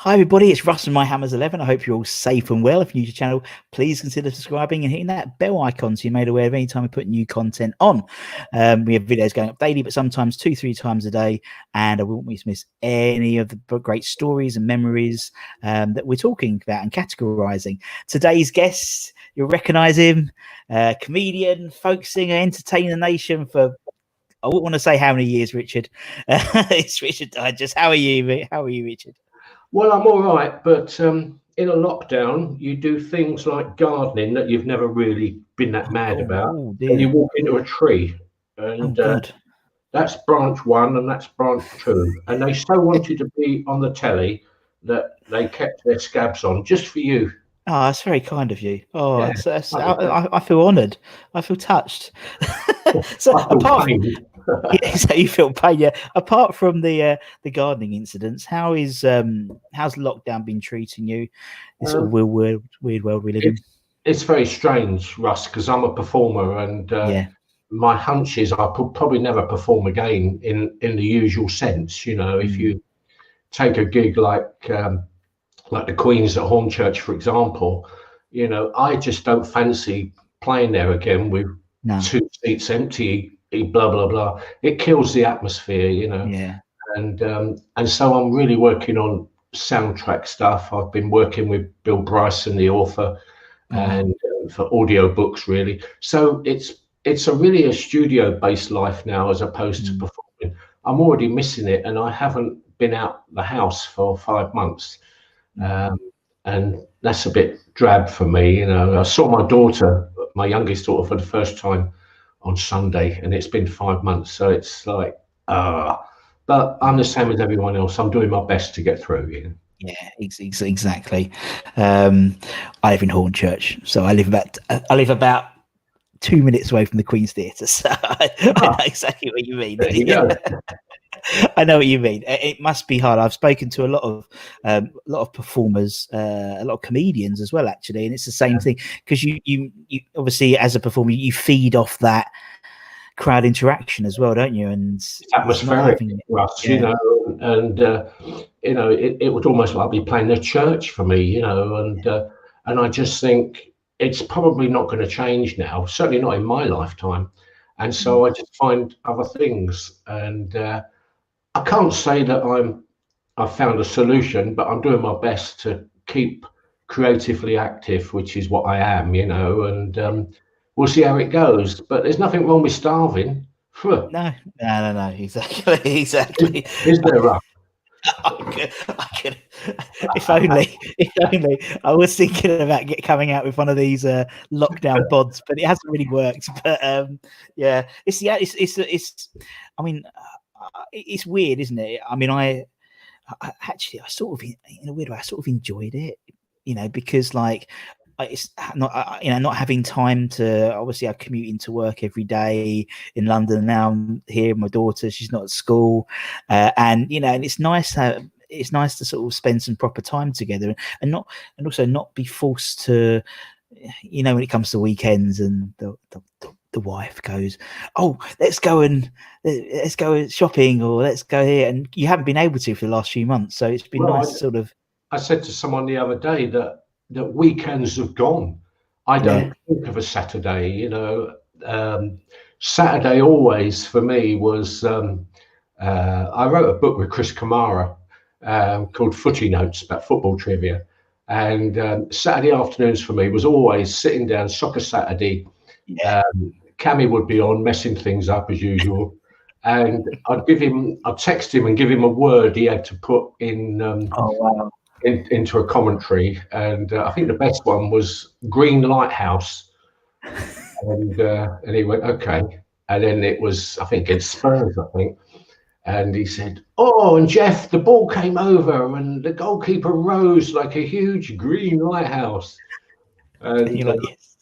Hi everybody, it's Russ from My Hammers 11. I hope you're all safe and well. If you're new to the channel, please consider subscribing and hitting that bell icon so you're made aware of any time we put new content on. We have videos going up daily, but sometimes 2-3 times a day, and I won't want you to miss any of the great stories and memories that we're talking about and categorizing. Today's guest, you'll recognize him, comedian, folk singer, entertain the nation for, I wouldn't want to say how many years, Richard. It's Richard Digance. How are you? How are you, Richard? Well, I'm all right, but in a lockdown, you do things like gardening that you've never really been that mad about, and you walk into a tree, and that's branch 1 and that's branch 2, and they so wanted to be on the telly that they kept their scabs on just for you. Oh, that's very kind of you. Oh, yeah, I feel honoured. I feel touched. So apart from so you feel pain, yeah. Apart from the gardening incidents, how's lockdown been treating you? This sort of weird world we live in. It's very strange, Russ, because I'm a performer, and my hunch is I could probably never perform again in the usual sense. You know, if you take a gig like the Queen's at Hornchurch, for example, you know, I just don't fancy playing there again with 2 seats empty. Blah blah blah. It kills the atmosphere, you know. Yeah. And so I'm really working on soundtrack stuff. I've been working with Bill Bryson, the author, and for audio books, really. So it's really a studio-based life now, as opposed to performing. I'm already missing it, and I haven't been out the house for 5 months, and that's a bit drab for me. You know, I saw my daughter, my youngest daughter, for the first time on Sunday, and it's been 5 months, so it's like but I'm the same as everyone else. I'm doing my best to get through, you know. Yeah, exactly. I live in Hornchurch, so I live about 2 minutes away from the Queen's Theatre, so I know exactly what you mean. There you go. I know what you mean. It must be hard. I've spoken to a lot of performers, a lot of comedians as well, actually, and it's the same thing, because you obviously, as a performer, you feed off that crowd interaction as well, don't you? And atmospheric, Russ, you know, and you know, it would almost like be playing a church for me, you know, and I just think it's probably not going to change now, certainly not in my lifetime, and so I just find other things, and I can't say that I've found a solution, but I'm doing my best to keep creatively active, which is what I am, you know, and we'll see how it goes. But there's nothing wrong with starving. No, exactly. Is there, Russ? I could, if only. I was thinking about coming out with one of these lockdown bods, but it hasn't really worked. But it's. I mean, it's weird, isn't it? I mean, I actually, I sort of, in a weird way, I sort of enjoyed it, you know, because like, it's not, you know, not having time to, obviously I commute into work every day in London. Now I'm here with my daughter, she's not at school, and you know, and it's nice to sort of spend some proper time together, and also not be forced to, you know, when it comes to weekends and the wife goes, oh, let's go shopping, or let's go here, and you haven't been able to for the last few months, so it's been nice to sort of. I said to someone the other day that weekends have gone. I don't think of a Saturday, you know. Saturday always for me was I wrote a book with Chris Kamara called Footy Notes, about football trivia, and Saturday afternoons for me was always sitting down, Soccer Saturday. Cammy would be on, messing things up as usual, and I'd text him and give him a word he had to put in into a commentary, and I think the best one was Green Lighthouse, and he went okay, and then it was, I think, it's Spurs, I think, and he said, oh, and Jeff, the ball came over and the goalkeeper rose like a huge green lighthouse, and you're like, yes.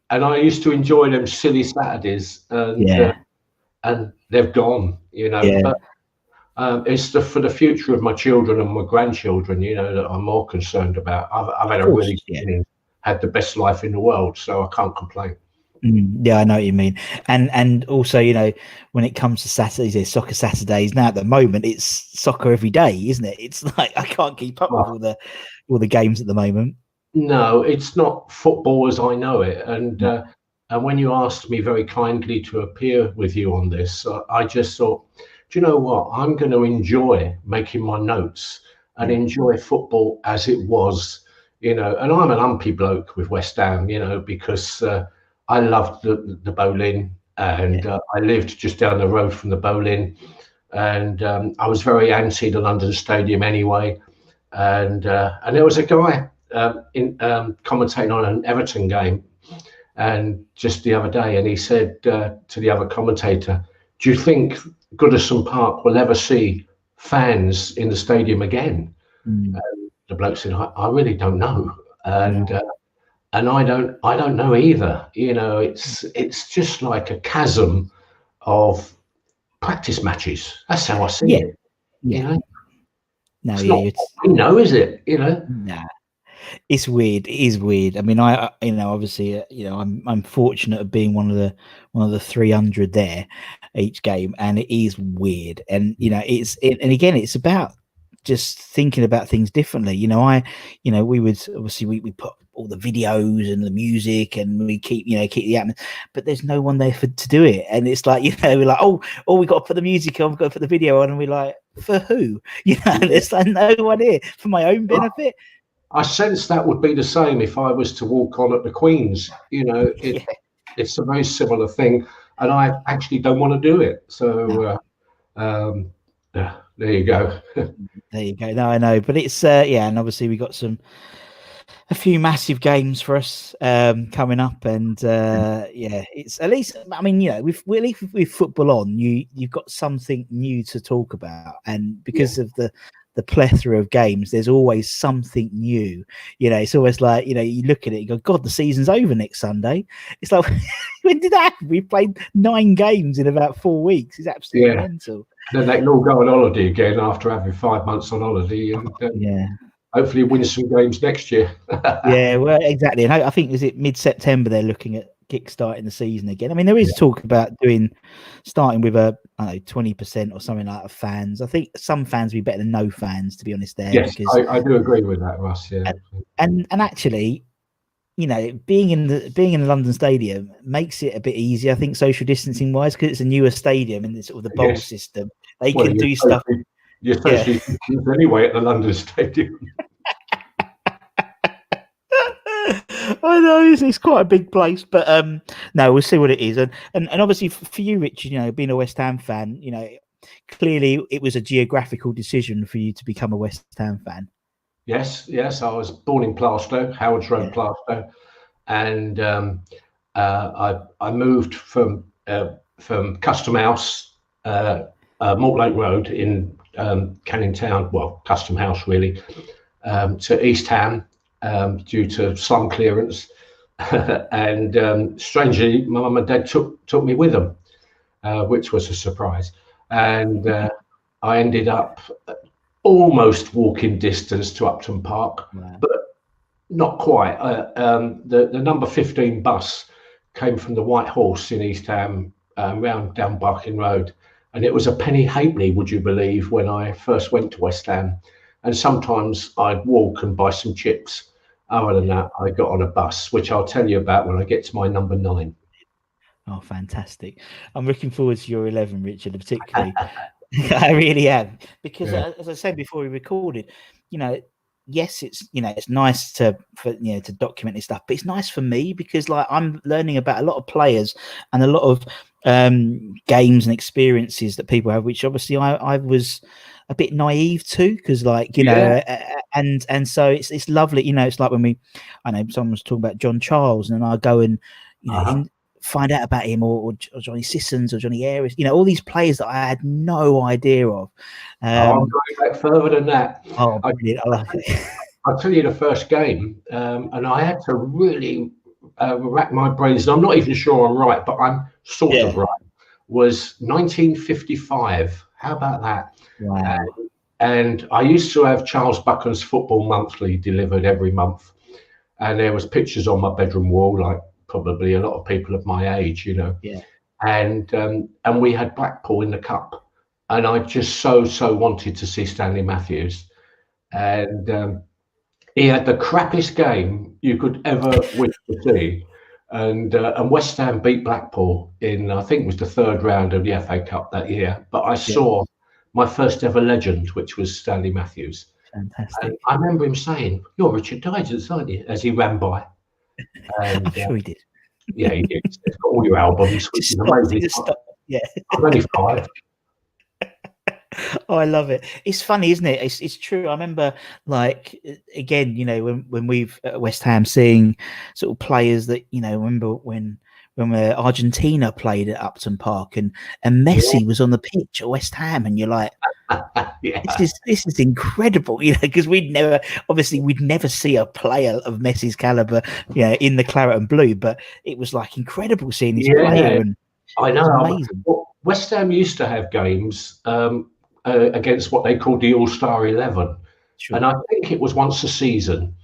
And I used to enjoy them silly Saturdays, and they've gone, you know. But it's for the future of my children and my grandchildren, you know, that I'm more concerned about. I've had a really had the best life in the world, so I can't complain. Yeah, I know what you mean. And also, when it comes to Saturdays, there's soccer Saturdays. Now at the moment, it's soccer every day, isn't it? It's like I can't keep up with all the games at the moment. No, it's not football as I know it. No. And when you asked me very kindly to appear with you on this, I just thought, do you know what? I'm going to enjoy making my notes and Yeah. enjoy football as it was, And I'm an umpy bloke with West Ham, because I loved the bowling, and Yeah. I lived just down the road from the bowling, and I was very anti the London Stadium anyway. And there was a guy in commentating on an Everton game, and just the other day, and he said to the other commentator, "Do you think Goodison Park will ever see fans in the stadium again?" Mm. The bloke said, "I really don't know," No. and I don't know either. It's just like a chasm of practice matches. That's how I see Yeah. it. You Yeah. know, No. it's Yeah. not what we know, is it? Nah. It's weird. It is weird. I mean, obviously, I'm fortunate of being one of the 300 there each game, and it is weird. And and again, it's about just thinking about things differently. We would obviously we put all the videos and the music, and we keep the atmosphere, but there's no one there to do it. And it's like we're like, oh, we got to put the music on, we've got to put the video on, and we're like, for who? There's like no one here for my own benefit. I sense that would be the same if I was to walk on at the Queen's. Yeah. It's a very similar thing, and I actually don't want to do it. No. So, yeah, there you go. There you go. No, I know, but it's and obviously we got a few massive games for us coming up, and it's at least. I mean, with football on, you've got something new to talk about, and Yeah, because of the plethora of games, there's always something new. It's always like you look at it, you go, God, the season's over next Sunday. It's like when did that happen? We played 9 games in about 4 weeks. It's absolutely yeah. mental. Then they can all go on holiday again after having 5 months on holiday, and Yeah. hopefully win some games next year. Yeah, well, exactly. And I think is it mid-September they're looking at kickstarting the season again. I mean, there is talk about starting with I don't know, 20% or something like of fans. I think some fans would be better than no fans, to be honest. There, Yes, because I do agree with that, Russ. Yeah, and actually, being in the London Stadium makes it a bit easier, I think, social distancing wise, because it's a newer stadium and it's sort of the bowl yes. system. They Well, can do stuff. you're Yeah. socially distanced anyway at the London Stadium. I know it's quite a big place, but no, we'll see what it is. And obviously for you, Richard, being a West Ham fan, clearly it was a geographical decision for you to become a West Ham fan. Yes, yes. I was born in Plaistow, Howard's Road, Yeah. Plaistow, and I moved from Custom House, Mortlake Road in Canning Town, well, Custom House really, to East Ham due to slum clearance, and strangely, my mum and dad took me with them, which was a surprise, and I ended up almost walking distance to Upton Park, Wow. but not quite. The number 15 bus came from the White Horse in East Ham, round down Barking Road, and it was a penny halfpenny, would you believe, when I first went to West Ham. And sometimes I'd walk and buy some chips. Other than that, I got on a bus, which I'll tell you about when I get to my number 9. Oh, fantastic! I'm looking forward to your 11, Richard, particularly. I really am, because Yeah. as I said before we recorded, yes, it's nice to document this stuff, but it's nice for me because like I'm learning about a lot of players and a lot of games and experiences that people have, which obviously I was a bit naive to, because Yeah. and so it's lovely. It's like when I know someone was talking about John Charles, and then I go and Uh-huh. find out about him, or Johnny Sissons or Johnny Ayres, all these players that I had no idea of. Oh, I'm going back further than that. Oh, I, brilliant. I love it. I'll tell you the first game, and I had to really rack my brains, and I'm not even sure I'm right, but I'm sort Yeah. of right, was 1955. How about that? Wow. And I used to have Charles Buchan's Football Monthly delivered every month, and there was pictures on my bedroom wall, like probably a lot of people of my age, you know. Yeah. And we had Blackpool in the cup, and I just so wanted to see Stanley Matthews, and he had the crappiest game you could ever wish to see. And West Ham beat Blackpool in, I think it was the third round of the FA Cup that year. But I Yeah. saw my first ever legend, which was Stanley Matthews. And Fantastic. I remember him saying, "You're Richard Digance, aren't you?" as he ran by. I'm And sure he did. yeah, he did. He's got all your albums, which Just is stop. amazing. Just stop. Yeah. I'm only five. Oh, I love it. It's funny, isn't it? It's true. I remember, like, again, when we've at West Ham seeing sort of players that remember when Argentina played at Upton Park and Messi was on the pitch at West Ham, and you're like, Yeah. this is incredible, because we'd never see a player of Messi's caliber, in the claret and blue, but it was like incredible seeing this player, and I it was know. amazing. Well, West Ham used to have games against what they called the All-Star 11, Sure. and I think it was once a season.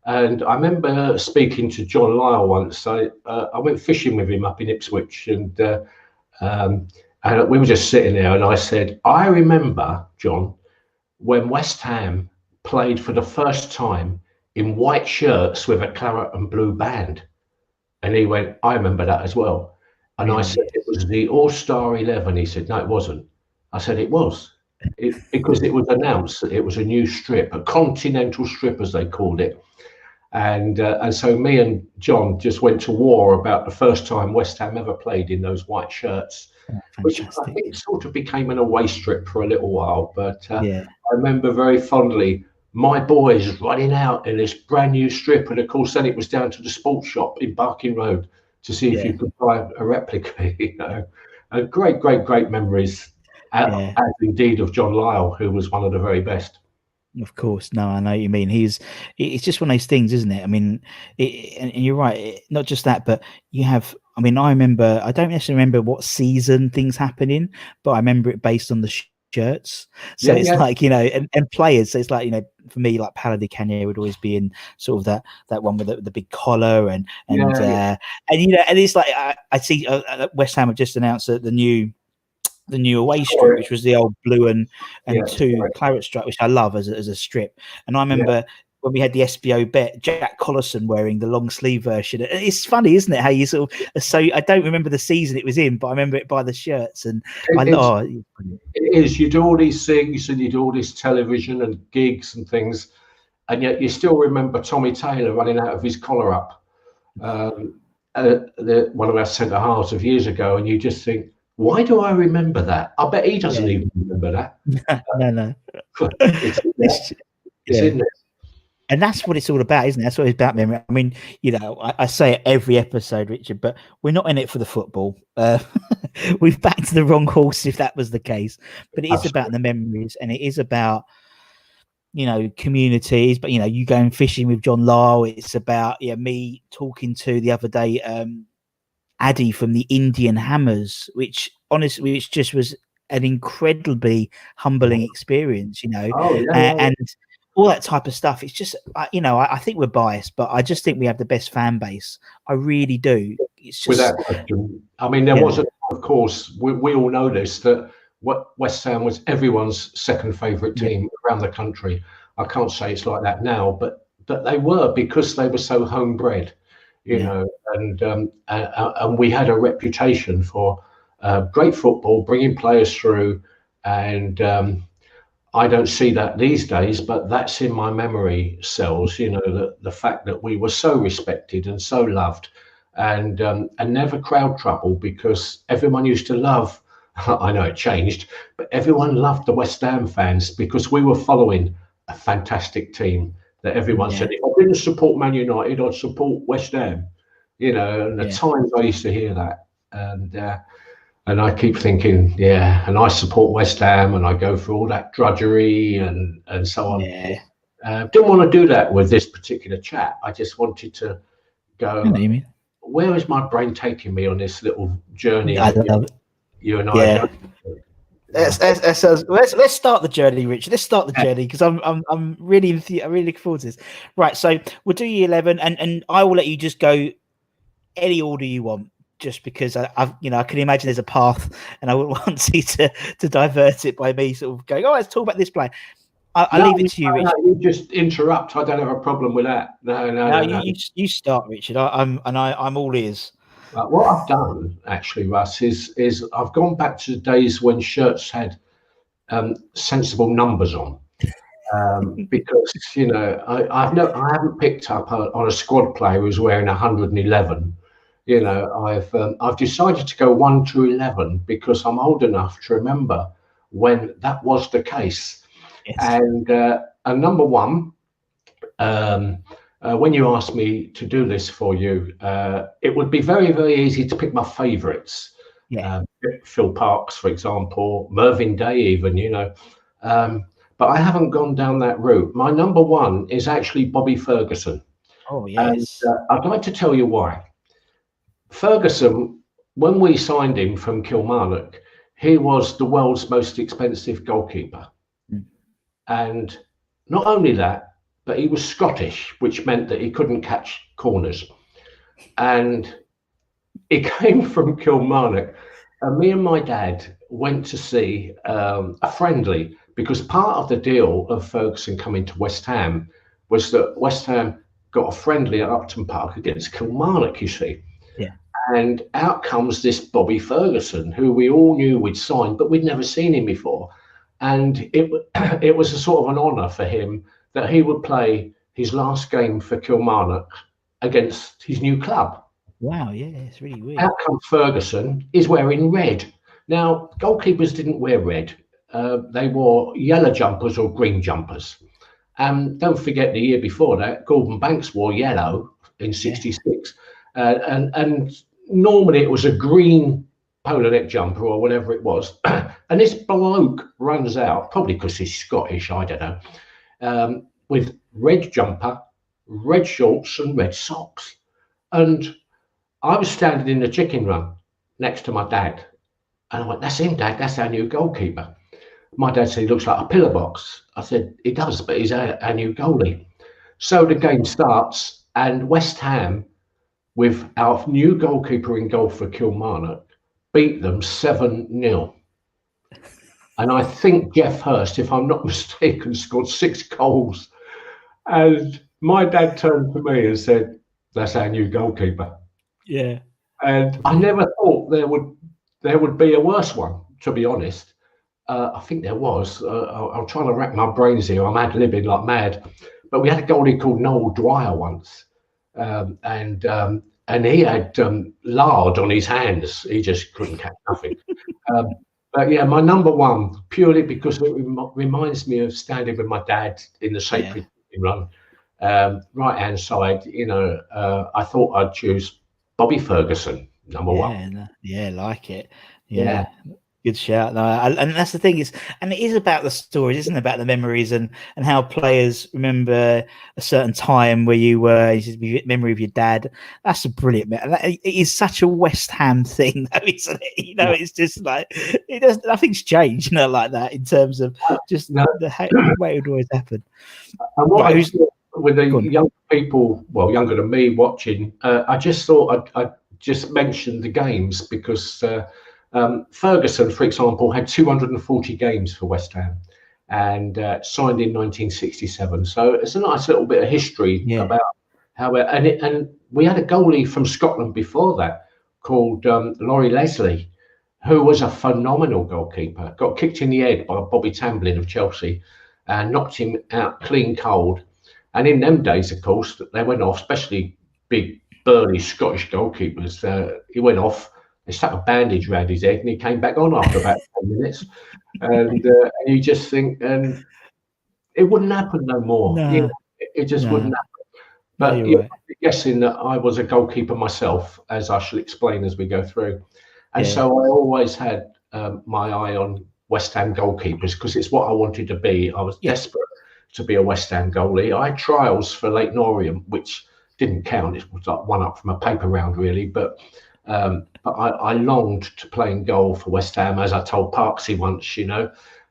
And I remember speaking to John Lyle once. I went fishing with him up in Ipswich, and we were just sitting there, and I said, "I remember, John, when West Ham played for the first time in white shirts with a claret and blue band." And he went, "I remember that as well." And I Really? said, "It was the All-Star 11." He said, "No, it wasn't." I said, "It was." Because it was announced that it was a new strip, a continental strip, as they called it. And so me and John just went to war about the first time West Ham ever played in those white shirts, Oh, which I fantastic. think sort of became an away strip for a little while. But Yeah. I remember very fondly my boys running out in this brand new strip, and of course then it was down to the sports shop in Barking Road to see if Yeah. you could buy a replica. Great memories, Yeah. as indeed of John Lyle, who was one of the very best. Of course. No, I know what you mean. It's just one of those things, isn't it? I mean, and you're right. Not just that, but you have, I mean, I don't necessarily remember what season things happening, but I remember it based on the shirts. So Yeah, it's yeah, like, and players. So it's like, for me, like Paolo Di Canio would always be in sort of that one with the big collar and yeah. and it's like, I see West Ham have just announced that the new away strip, which was the old blue and two claret stripe, which I love as a strip. And I remember when we had the SBO bet, Jack Collison wearing the long sleeve version. It's funny, isn't it? How you sort of, so I don't remember the season it was in, but I remember it by the shirts. And It is. You do all these things, and you do all this television and gigs and things, and yet you still remember Tommy Taylor running out of his collar up, one of our centre halves of years ago, and you just think, why do I remember that? I bet he doesn't even remember that. No. It's in there. It's in there. And that's what it's all about, isn't it? That's what it's about, memory. I mean, I say it every episode, Richard, but we're not in it for the football. We've backed the wrong horse if that was the case. But it is about the memories, and it is about, communities. But, you going fishing with John Lyle. It's about me talking to the other day, Addy from the Indian Hammers, which just was an incredibly humbling experience, and all that type of stuff. It's just, I think we're biased, but I just think we have the best fan base. I really do. It's just, without question. I mean, there was, of course, we all know this, that West Ham was everyone's second favourite team around the country. I can't say it's like that now, but they were, because they were so homebred, and we had a reputation for great football, bringing players through, and I don't see that these days, but that's in my memory cells. The fact that we were so respected and so loved, and never crowd trouble, because everyone used to love. I know it changed, but everyone loved the West Ham fans because we were following a fantastic team. That everyone said, if I didn't support Man United, I'd support West Ham. And the times I used to hear that, and I keep thinking, and I support West Ham, and I go through all that drudgery and so on. Didn't want to do that with this particular chat. I just wanted to go, where is my brain taking me on this little journey? I love it. You and I. Let's start the journey, Richard. Let's start the journey, because I'm really looking forward to this. Right, so we'll do year 11, and I will let you just go any order you want, just because I've I can imagine there's a path, and I wouldn't want you to divert it by me sort of going, oh, let's talk about this play. I No, leave it to you, no, Richard. you just interrupt. I don't have a problem with that. No, no, No, no, no. you start, Richard. I'm all ears. What I've done actually, Russ, is I've gone back to the days when shirts had sensible numbers on. Because I haven't picked up on a squad player who's wearing 111. I've decided to go 1 to 11 because I'm old enough to remember when that was the case. Yes. And number one, when you asked me to do this for you, it would be very, very easy to pick my favourites. Yeah. Phil Parks, for example, Mervyn Day, even. But I haven't gone down that route. My number one is actually Bobby Ferguson. Oh, And yes. I'd like to tell you why. Ferguson, when we signed him from Kilmarnock, he was the world's most expensive goalkeeper. Mm. And not only that, but he was Scottish, which meant that he couldn't catch corners. And he came from Kilmarnock. And me and my dad went to see a friendly, because part of the deal of Ferguson coming to West Ham was that West Ham got a friendly at Upton Park against Kilmarnock, you see. Yeah. And out comes this Bobby Ferguson, who we all knew we'd signed, but we'd never seen him before. And it was a sort of an honour for him that he would play his last game for Kilmarnock against his new club. Wow. Yeah, it's really weird. Out comes Ferguson, is wearing red. Now, goalkeepers didn't wear red. They wore yellow jumpers or green jumpers. And don't forget the year before that, Gordon Banks wore yellow in '66. And normally it was a green polo neck jumper or whatever it was. And this bloke runs out, probably because he's Scottish, I don't know, with red jumper, red shorts and red socks. And I was standing in the chicken run next to my dad. And I went, that's him, Dad, that's our new goalkeeper. My dad said, he looks like a pillar box. I said, he does, but he's our new goalie. So the game starts, and West Ham, with our new goalkeeper in goal for Kilmarnock, beat them 7-0. And I think Jeff Hurst, if I'm not mistaken, scored 6 goals. And my dad turned to me and said, that's our new goalkeeper. Yeah. And I never thought there would be a worse one, to be honest. I think there was. I'm trying to rack my brains here. I'm ad-libbing like mad. But we had a goalie called Noel Dwyer once. And he had lard on his hands. He just couldn't catch nothing. But yeah, my number one, purely because it reminds me of standing with my dad in the sacred run, right-hand side, I thought I'd choose Bobby Ferguson, number one. Yeah, like it. Yeah. Good shout. No, and that's the thing is, and it is about the stories, isn't it? About the memories and how players remember a certain time where you were, memory of your dad. That's a brilliant. It is such a West Ham thing, though, isn't it? It's just like it does. Nothing's changed, like that in terms of just the way it would always happen. And what I thought with the young people, well, younger than me, watching, I just thought I'd just mention the games because. Ferguson, for example, had 240 games for West Ham and signed in 1967. So it's a nice little bit of history about how and we had a goalie from Scotland before that called Laurie Leslie, who was a phenomenal goalkeeper. Got kicked in the head by Bobby Tamblyn of Chelsea and knocked him out clean cold. And in them days, of course, they went off, especially big burly Scottish goalkeepers. He went off. They stuck a bandage around his head and he came back on after about 10 minutes. And you just think, and it wouldn't happen no more. It just wouldn't happen. But I'm guessing that I was a goalkeeper myself, as I shall explain as we go through. And so I always had my eye on West Ham goalkeepers because it's what I wanted to be. I was desperate to be a West Ham goalie. I had trials for Leyton Orient, which didn't count. It was like one up from a paper round, really. But I longed to play in goal for West Ham, as I told Parksy once,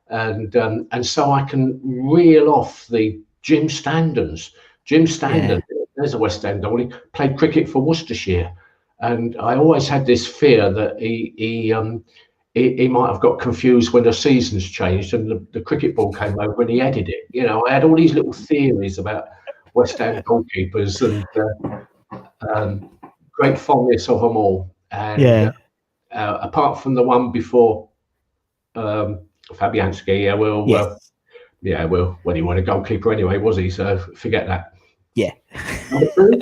and so I can reel off the Jim Standons. Jim Standon, there's a West Ham goalie, played cricket for Worcestershire, and I always had this fear that he might have got confused when the seasons changed and the cricket ball came over and he headed it. You know, I had all these little theories about West Ham goalkeepers and great fondness of them all. And Yeah. apart from the one before Fabianski, Yes. well, he wasn't a goalkeeper anyway, was he? So forget that. Yeah. Number two?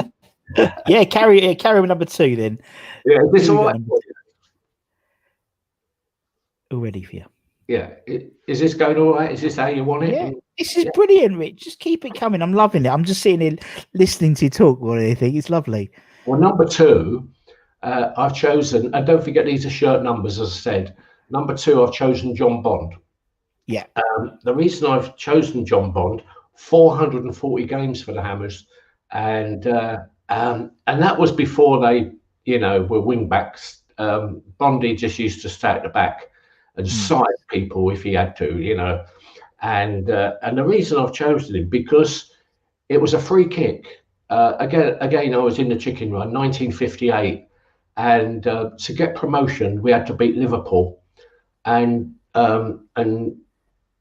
Yeah. Carry with number two then. Yeah, is Who this we all got right? number two? All ready for you. Yeah, is this going all right? Is this how you want it? Yeah. This is Yeah. brilliant, Rich. Just keep it coming. I'm loving it. I'm just sitting here listening to you talk more than anything. It's lovely. Well, number two, I've chosen, and don't forget these are shirt numbers, as I said. Number two, I've chosen John Bond. Yeah. The reason I've chosen John Bond, 440 games for the Hammers, and that was before they, were wing backs. Bondy just used to stay at the back and side people if he had to, and the reason I've chosen him because it was a free kick. Again, I was in the chicken run, 1958, and to get promotion, we had to beat Liverpool, and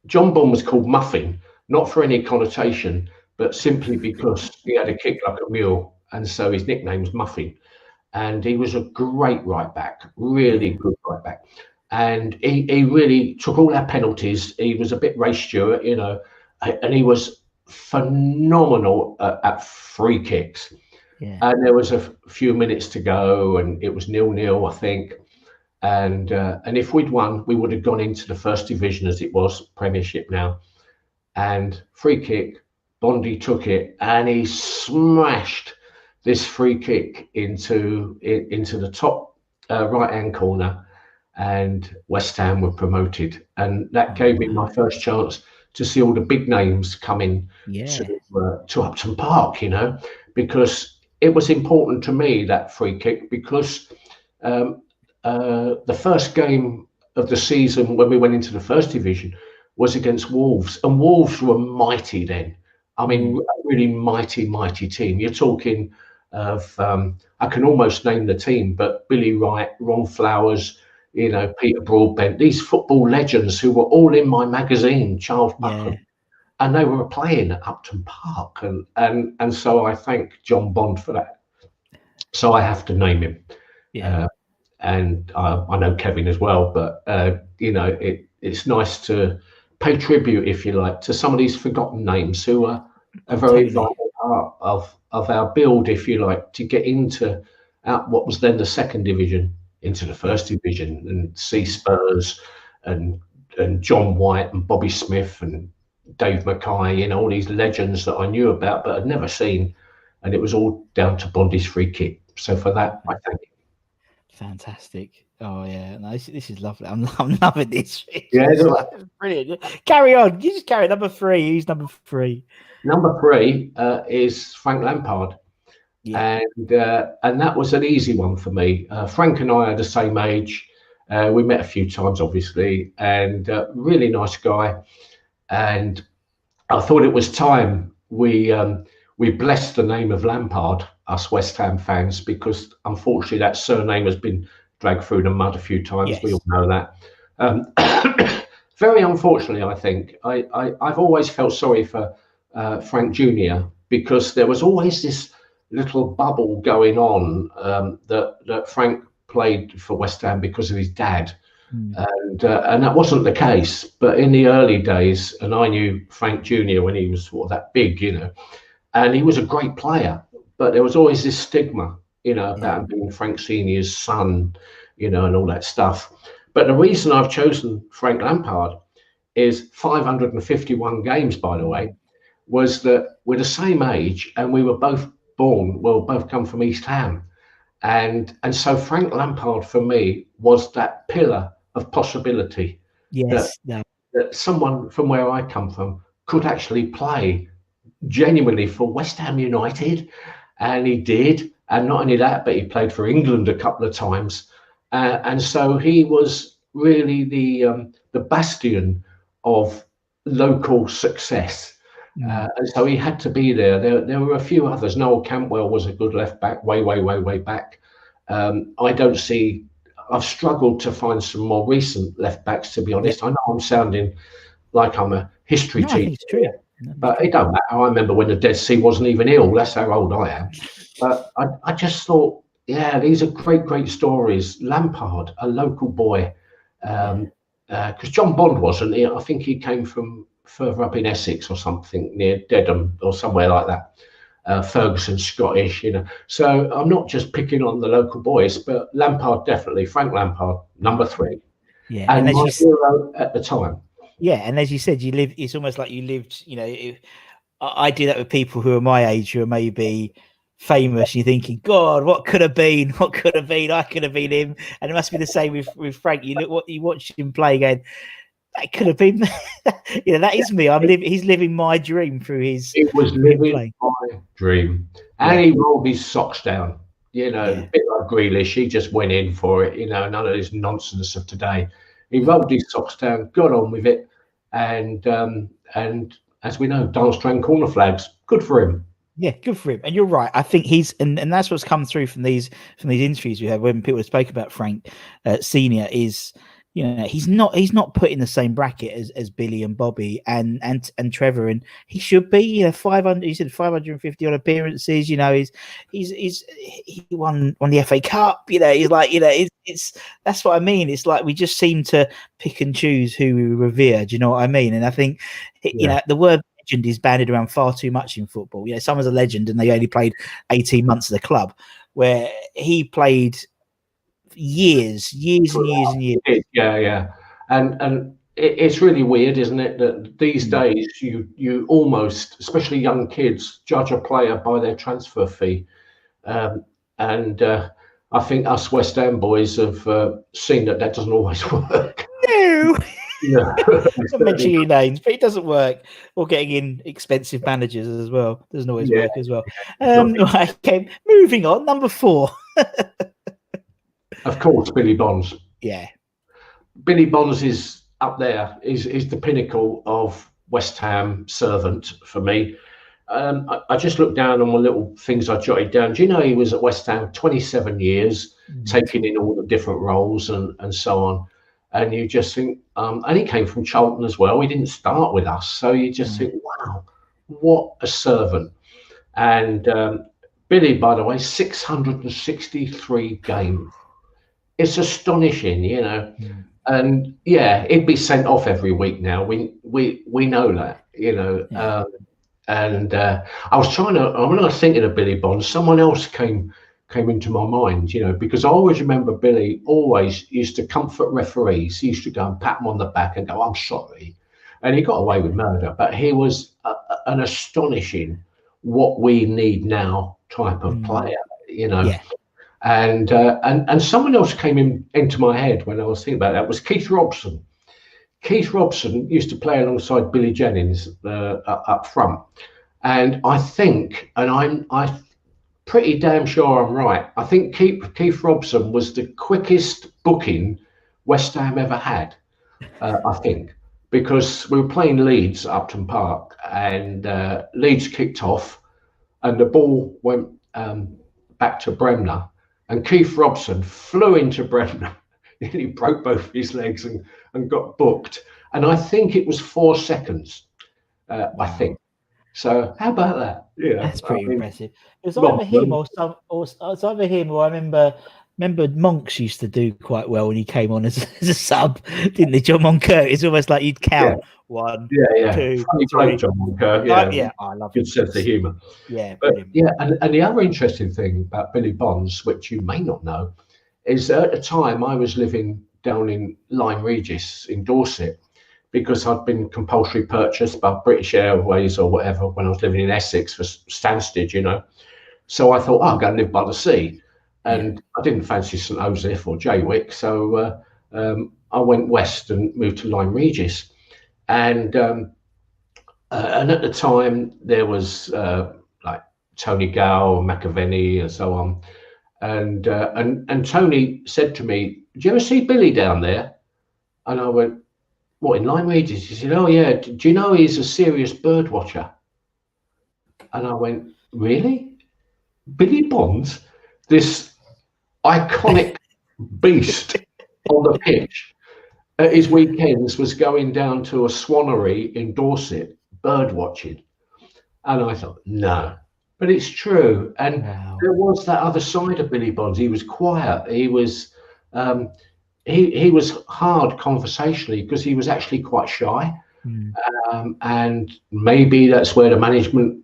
John Bond was called Muffin, not for any connotation, but simply because he had a kick like a mule, and so his nickname was Muffin. And he was a great right back, really good right back. And he really took all our penalties. He was a bit Ray Stewart, and he was phenomenal at free kicks. Yeah. And there was a few minutes to go, and it was 0-0, I think. And if we'd won, we would have gone into the first division as it was, Premiership now. And free kick, Bondy took it, and he smashed this free kick into the top right hand corner, and West Ham were promoted, and that gave me my first chance to see all the big names coming to Upton Park, because it was important to me, that free kick, because the first game of the season when we went into the first division was against Wolves, and Wolves were mighty then. I mean, a really mighty, mighty team. You're talking of, I can almost name the team, but Billy Wright, Ron Flowers, Peter Broadbent, these football legends who were all in my magazine, Charles Buchan, and they were playing at Upton Park, and so I thank John Bond for that. So I have to name him. Yeah. And I know Kevin as well, but it's nice to pay tribute, if you like, to some of these forgotten names who are a very vital part of our build, if you like, to get into what was then the second division into the first division, and see Spurs and John White and Bobby Smith and Dave Mackay, all these legends that I knew about but had never seen, and it was all down to Bondy's free kick. So for that, I thank you. Fantastic. Oh yeah, no, this is lovely. I'm loving this. Yeah, brilliant. Carry on. You just carry number three. Who's number three? Number three is Frank Lampard, and that was an easy one for me. Frank and I are the same age. We met a few times, obviously, and really nice guy. And I thought it was time we blessed the name of Lampard, us West Ham fans, because unfortunately that surname has been dragged through the mud a few times. Yes. We all know that. Very unfortunately, I think. I've always felt sorry for Frank Jr. because there was always this little bubble going on that Frank played for West Ham because of his dad. And that wasn't the case. But in the early days, and I knew Frank Jr. when he was sort of that big, and he was a great player, but there was always this stigma, about him being Frank Senior's son, and all that stuff. But the reason I've chosen Frank Lampard is 551 games, by the way, was that we're the same age and we were both both come from East Ham. And so Frank Lampard for me was that pillar of possibility. Yes. That someone from where I come from could actually play genuinely for West Ham United, and he did. And not only that, but he played for England a couple of times, and so he was really the bastion of local success. And so he had to be there. There were a few others. Noel Campbell was a good left back, way back. I don't see. I've struggled to find some more recent left backs, to be Yeah. honest. I know I'm sounding like I'm a history No, I teacher think it's true. here, No, I think it's but true. it don't matter. I remember when the Dead Sea wasn't even ill. That's how old I am. But I just thought, yeah, these are great, great stories. Lampard, a local boy, Yeah. because John Bond wasn't. I think he came from further up in Essex or something near Dedham or somewhere like that. Ferguson, Scottish, So I'm not just picking on the local boys, but Lampard definitely, Frank Lampard, number three, Yeah. and my hero at the time. Yeah, and as you said, you live. It's almost like you lived. I do that with people who are my age, who are maybe famous. You're thinking, God, what could have been? What could have been? I could have been him. And it must be the same with Frank. You look what you watch him play, going, that could have been. That is me. He's living my dream through his. It was Through him living playing. my dream, and Yeah, he rolled his socks down. A yeah, bit like Grealish, he just went in for it. None of this nonsense of today. He rolled his socks down, got on with it, and as we know, danced around corner flags. Good for him. yeah. Good for him. And you're right. I think he's and that's what's come through from these interviews we have when people spoke about Frank Senior is. He's not put in the same bracket as Billy and Bobby and Trevor, and he should be. 500. He said 550 odd appearances. He won the FA Cup. He's like it's that's what I mean. It's like we just seem to pick and choose who we revere. Do you know what I mean? And I think the word legend is bandied around far too much in football. Someone's a legend and they only played 18 months at the club, where he played years and years. Yeah. And it's really weird, isn't it, that these days you almost, especially young kids, judge a player by their transfer fee. And I think us West Ham boys have seen that doesn't always work. No. No, Not mentioning names, but it doesn't work. Or getting in expensive managers as well doesn't always work as well. Okay, moving on. Number 4. Of course, Billy Bonds. Yeah. Billy Bonds is up there, is the pinnacle of West Ham servant for me. I just looked down on my little things I jotted down. Do you know he was at West Ham 27 years, taking in all the different roles and so on? And you just think, and he came from Charlton as well. He didn't start with us. So you just think, wow, what a servant. And Billy, by the way, 663 games. It's astonishing, And yeah, he'd be sent off every week now. We know that, And I was when I was thinking of Billy Bonds, someone else came into my mind, because I always remember Billy always used to comfort referees. He used to go and pat them on the back and go, "I'm sorry," and he got away with murder. But he was an astonishing, what we need now type of player, Yeah. And someone else came into my head when I was thinking about that was Keith Robson. Keith Robson used to play alongside Billy Jennings up front, and I think, and I'm pretty damn sure I'm right. I think Keith Robson was the quickest booking West Ham ever had. I think because we were playing Leeds at Upton Park, and Leeds kicked off, and the ball went back to Bremner, and Keith Robson flew into Bremner. He broke both his legs and got booked. And I think it was 4 seconds. Wow. I think. So how about that? That's pretty impressive. It was either him or it's either him or I remember Monks used to do quite well when he came on as a sub, didn't he? John Moncur. It's almost like you'd count 1, 2, 3. John Moncur. I love good sense of humour. Yeah, but brilliant. Yeah, and the other interesting thing about Billy Bonds, which you may not know, is at the time I was living down in Lyme Regis in Dorset, because I'd been compulsory purchased by British Airways or whatever when I was living in Essex for Stansted, So I thought, I'll go and live by the sea. And I didn't fancy St. Joseph or Jaywick. So I went west and moved to Lyme Regis. And at the time, there was like Tony Gow, McAvenny and so on. And Tony said to me, "Do you ever see Billy down there?" And I went, "What, in Lyme Regis?" He said, "Oh yeah, do you know he's a serious bird watcher?" And I went, "Really? Billy Bonds, this iconic beast on the pitch at his weekends was going down to a swannery in Dorset, bird watching. And I thought, no, but it's true. And Wow. there was that other side of Billy Bonds. He was quiet. Um, he was hard conversationally because he was actually quite shy. Mm, And maybe that's where the management,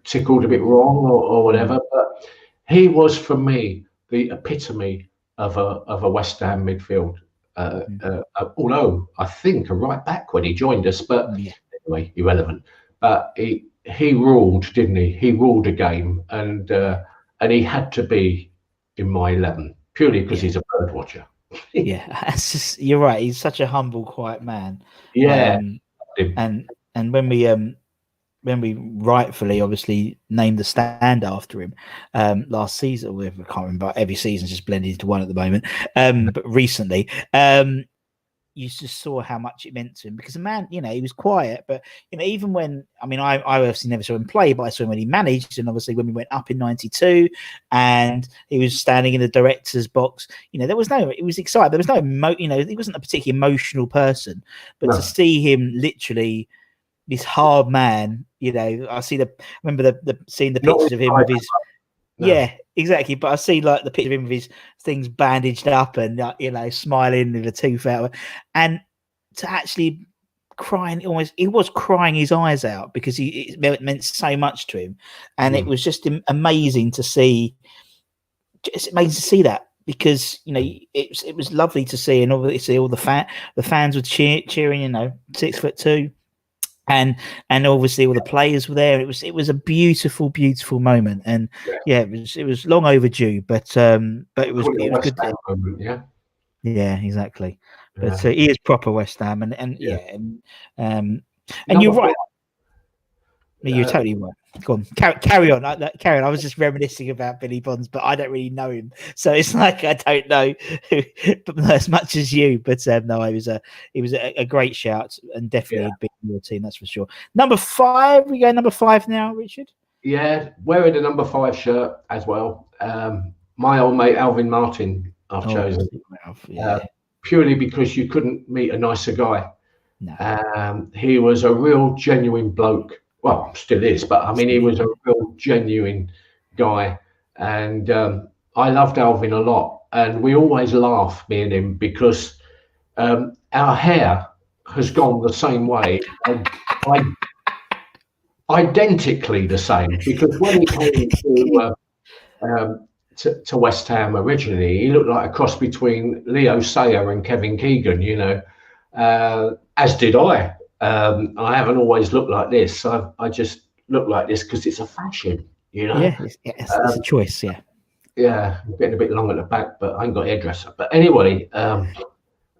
tickled a bit wrong or mm, whatever. But he was for me the epitome of a West Ham midfield. mm. Although I think a right back when he joined us, but Yeah, anyway, irrelevant. But he ruled, didn't he? He ruled a game, and he had to be in my 11 purely because yeah, he's a bird watcher. yeah. That's just, you're right. He's such a humble, quiet man. Yeah, Um, and when we rightfully obviously named the stand after him last season, or whatever, I can't remember. Every season's just blended into one at the moment. But recently, you just saw how much it meant to him because the man, he was quiet, but even when I obviously never saw him play, but I saw him when he managed, and obviously when we went up in '92, and he was standing in the director's box. There was no, it was exciting. There was no, he wasn't a particularly emotional person, but to no, see him literally this hard man, remember the seeing the not pictures of him with his, no. yeah, exactly. But I see like the picture of him with his things bandaged up and smiling with a tooth out, and to actually crying, almost he was crying his eyes out because it meant so much to him, and it Mm, was just amazing to see. It's amazing to see that because it was lovely to see, and obviously all the fans were cheering. 6'2", and obviously all the players were there. It was a beautiful moment, and yeah. yeah, it was long overdue, but it was Call it a it was West good. Ham moment, yeah. Yeah, exactly. But Yeah. he is proper West Ham, and Yeah. yeah, um, and Number you're four, right. You're uh, totally right. Go on, carry on. Carry on. I was just reminiscing about Billy Bonds, but I don't really know him, so it's like I don't know but as much as you. But no, it was a great shout, and definitely yeah. had been your team, that's for sure. Number 5, we go number 5 now, Richard. Yeah, wearing the number 5 shirt as well. My old mate Alvin Martin, I've Oh, chosen uh, yeah, purely because you couldn't meet a nicer guy. no, He was a real genuine bloke. Well, still is, but I mean, he was a real genuine guy. And I loved Alvin a lot. And we always laugh, me and him, because our hair has gone the same way. I identically the same because when he came to West Ham originally, he looked like a cross between Leo Sayer and Kevin Keegan, as did I. I haven't always looked like this. I just look like this because it's a fashion, you know. yeah, it's a choice, yeah, Yeah, I'm getting a bit long at the back, but I ain't got a hairdresser. But anyway,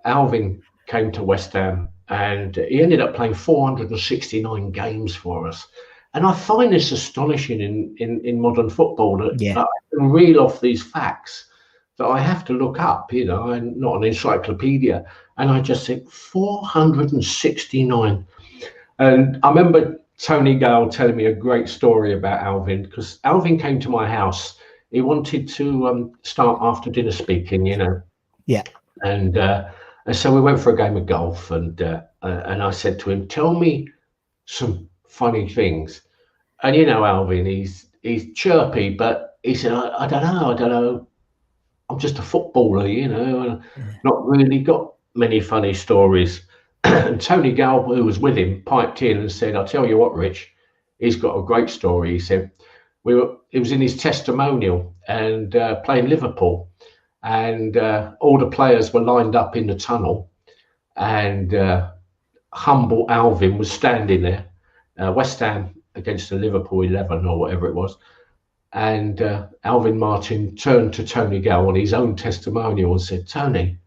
Alvin came to West Ham and he ended up playing 469 games for us. And I find this astonishing in modern football that yeah, I can reel off these facts that I have to look up, I'm not an encyclopedia. And I just think 469. And I remember Tony Gale telling me a great story about Alvin because Alvin came to my house. He wanted to start after dinner speaking, yeah, and so we went for a game of golf, and I said to him, "Tell me some funny things." And Alvin, he's chirpy, but he said, "I don't know. I'm just a footballer, and yeah, not really got many funny stories." And Tony Galb, who was with him, piped in and said, "I'll tell you what, Rich, he's got a great story." He said, it was in his testimonial and playing Liverpool, and all the players were lined up in the tunnel, and humble Alvin was standing there, West Ham against the Liverpool 11 or whatever it was. And Alvin Martin turned to Tony Gow on his own testimonial and said, "Tony,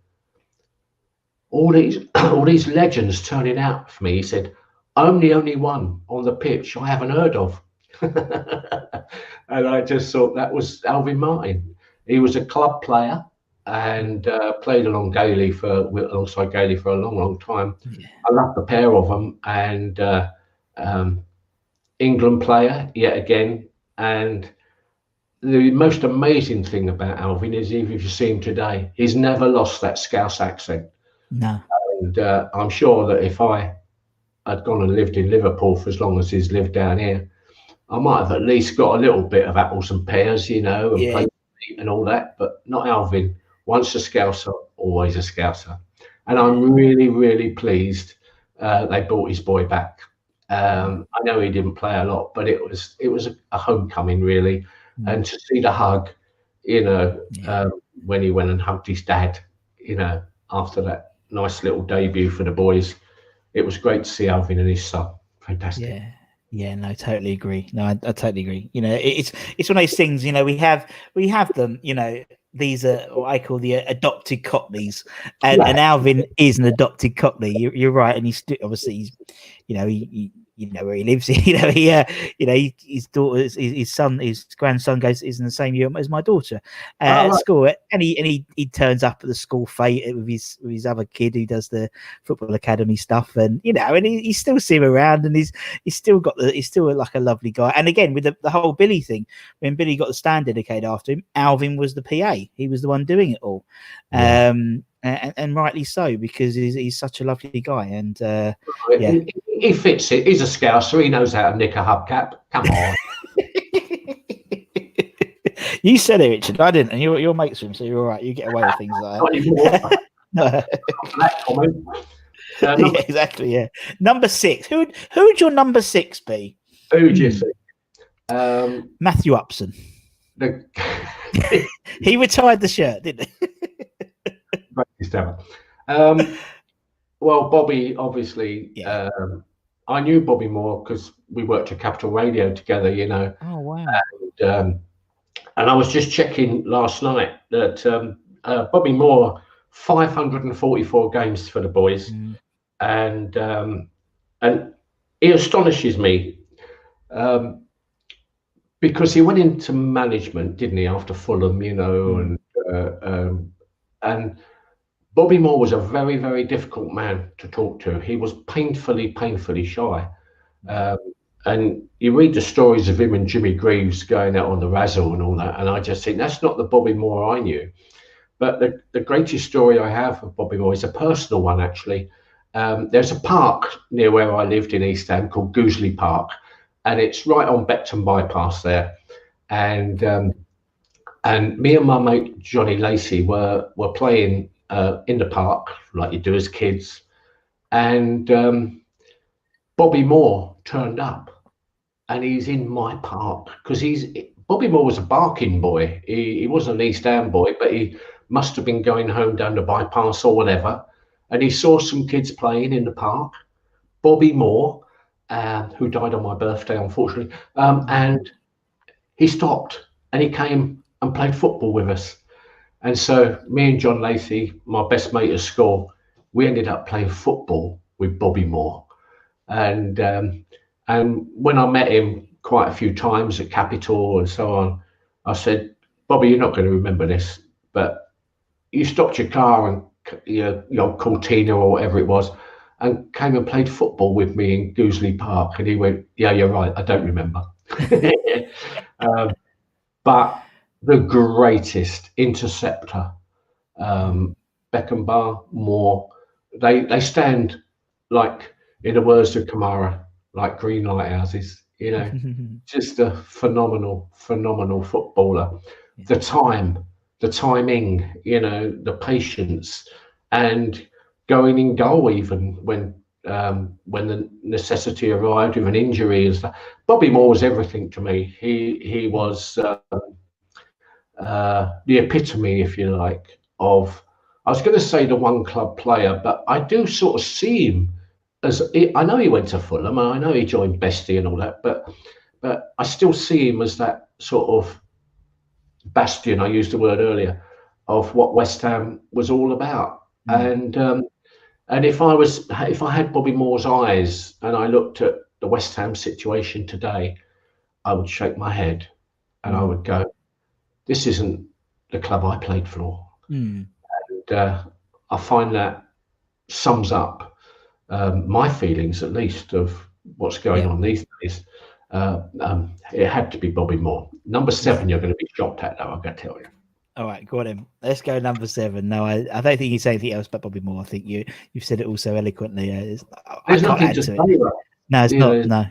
all these all these legends turning out for me." He said, "I'm the only one on the pitch I haven't heard of." And I just thought that was Alvin Martin. He was a club player and played alongside Gailey for a long time. yeah, I love the pair of them, and um, England player yet again, and the most amazing thing about Alvin is, even if you see him today, he's never lost that Scouse accent. No. And I'm sure that if I had gone and lived in Liverpool for as long as he's lived down here, I might have at least got a little bit of apples and pears, and Yeah. plate meat and all that, but not Alvin. Once a Scouser, always a Scouser. And Yeah. I'm really, really pleased they brought his boy back. Mm. I know he didn't play a lot, but it was a homecoming really, Mm. and to see the hug, you know, Yeah. um, when he went and hugged his dad, after that nice little debut for the boys, it was great to see Alvin and his son. Fantastic. Yeah, yeah, no, totally agree. No, I totally agree. It's one of those things. We have them. These are what I call the adopted Cockneys, Yeah. and Alvin is an adopted Cockney. You're right, and obviously he where he lives. His daughter, his son, his grandson is in the same year as my daughter Oh, at right. school, and he turns up at the school fete with his other kid who does the football academy stuff, and he still see him around, and he's still like a lovely guy. And again, with the whole Billy thing, when Billy got the stand dedicated after him, Alvin was the PA. He was the one doing it all. Yeah. And rightly so, because he's such a lovely guy. And yeah. He fits it. He's a Scouser. He knows how to nick a hubcap. Come on. You said it, Richard. I didn't, and you're mates with him, so you're all right. You get away with things like Not anymore. that. No. That comment. Yeah, exactly. Yeah. Number 6. Who'd your number 6 be? Who do you think? Matthew Upson. The He retired the shirt, didn't he? greatest ever. Well, Bobby, obviously, Yeah. I knew Bobby Moore because we worked at Capital Radio together, Oh wow. and I was just checking last night that Bobby Moore, 544 games for the boys, and he astonishes me because he went into management, didn't he, after Fulham, and Bobby Moore was a very, very difficult man to talk to. He was painfully, painfully shy. Um, and you read the stories of him and Jimmy Greaves going out on the razzle and all that, and I just think that's not the Bobby Moore I knew. But the greatest story I have of Bobby Moore is a personal one, actually. There's a park near where I lived in East Ham called Goosley Park, and it's right on Beckton Bypass there. And me and my mate Johnny Lacey were playing in the park like you do as kids, and Bobby Moore turned up, and he's in my park because Bobby Moore was a Barking boy. He wasn't an East Ham boy, but he must have been going home down the bypass or whatever, and he saw some kids playing in the park. Bobby Moore, who died on my birthday, unfortunately, and he stopped and he came and played football with us. And so me and John Lacey, my best mate at school, we ended up playing football with Bobby Moore. And when I met him quite a few times at Capitol and so on, I said, Bobby, you're not going to remember this, but you stopped your car and your Cortina or whatever it was, and came and played football with me in Goosley Park. And he went, yeah, you're right, I don't remember. But the greatest interceptor, Beckenbauer, Moore, they stand like, in the words of Kamara, like green lighthouses. Just a phenomenal, phenomenal footballer. The timing, the patience, and going in goal even when the necessity arrived with an injury and stuff. Bobby Moore was everything to me. He was the epitome, if you like, of, I was going to say the one club player, but I do sort of see him as, I know he went to Fulham and I know he joined Bestie and all that, but I still see him as that sort of bastion, I used the word earlier, of what West Ham was all about. And if I had Bobby Moore's eyes and I looked at the West Ham situation today, I would shake my head and I would go, this isn't the club I played for. And I find that sums up my feelings, at least, of what's going on these days. It had to be Bobby Moore. Number 7, you're going to be shocked at, though, I'm going to tell you. All right, go on then. Let's go number 7. No, I don't think you say anything else but Bobby Moore. I think you've said it all so eloquently. I There's can't nothing add to to say. it. No, it's You not. know, No.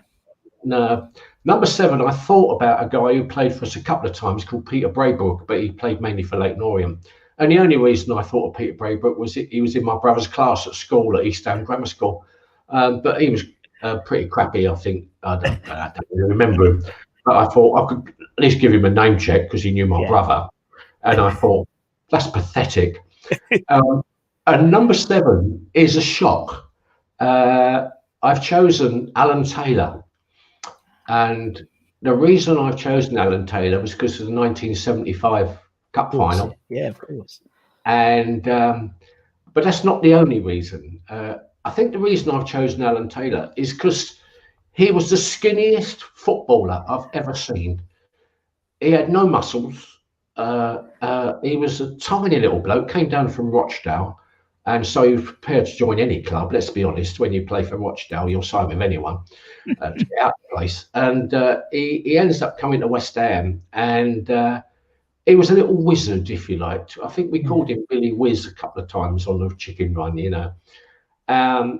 no. Number 7, I thought about a guy who played for us a couple of times called Peter Braybrook, but he played mainly for Leighton Orient. And the only reason I thought of Peter Braybrook was he was in my brother's class at school at East Ham Grammar School. But he was pretty crappy, I think. I don't really remember him. But I thought I could at least give him a name check because he knew my Yeah. brother. And I thought, that's pathetic. And number 7 is a shock. I've chosen Alan Taylor. And the reason I've chosen Alan Taylor was because of the 1975 Cup final. Yeah, of course. And but that's not the only reason. I think the reason I've chosen Alan Taylor is because he was the skinniest footballer I've ever seen. He had no muscles. He was a tiny little bloke, came down from Rochdale, and so he was prepared to join any club. Let's be honest, when you play for Rochdale, you'll sign with anyone to get out of the place. And he ends up coming to West Ham, and he was a little wizard, if you liked. I think we called him Billy Whiz a couple of times on the chicken run, you know.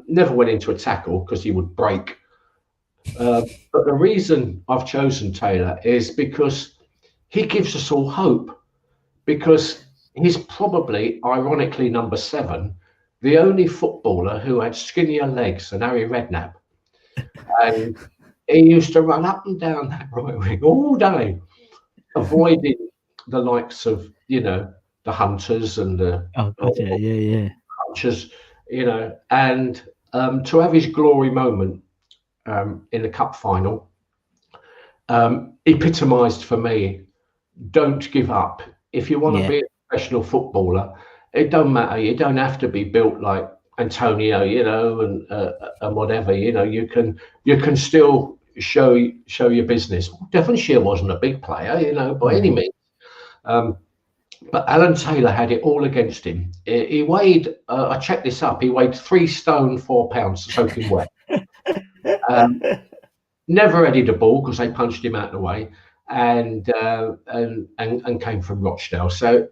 Never went into a tackle because he would break. But the reason I've chosen Taylor is because he gives us all hope, because he's probably, ironically, number 7, the only footballer who had skinnier legs than Harry Redknapp. And he used to run up and down that right wing all day, avoiding the likes of, you know, the Hunters and the Hunchers, you know, and to have his glory moment in the cup final epitomised for me, don't give up. If you want to be a professional footballer, it don't matter. You don't have to be built like Antonio, you know, and whatever. You know, you can still show your business. Devonshire wasn't a big player, you know, by any means. But Alan Taylor had it all against him. He weighed, I checked this up, he weighed 3 stone 4 pounds soaking wet. Never headed a ball because they punched him out of the way, and came from Rochdale. So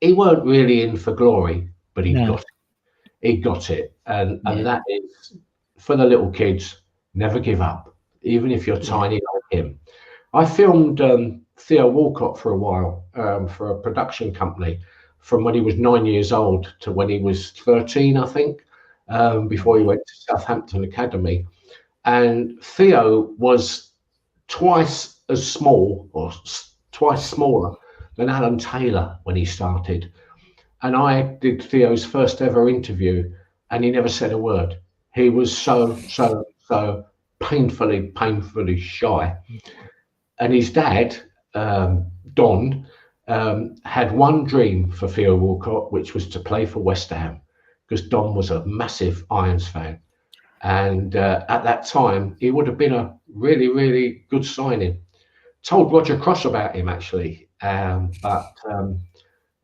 he weren't really in for glory, but he got it. He got it. And that is, for the little kids, never give up, even if you're tiny like him. I filmed Theo Walcott for a while for a production company from when he was 9 years old to when he was 13, I think, before he went to Southampton Academy. And Theo was twice as small, or twice smaller than Alan Taylor when he started. And I did Theo's first ever interview, and he never said a word. He was so painfully shy. And his dad, Don, had one dream for Theo Walcott, which was to play for West Ham, because Don was a massive Irons fan. And at that time, he would have been a really, really good signing. Told Roger Cross about him, actually, but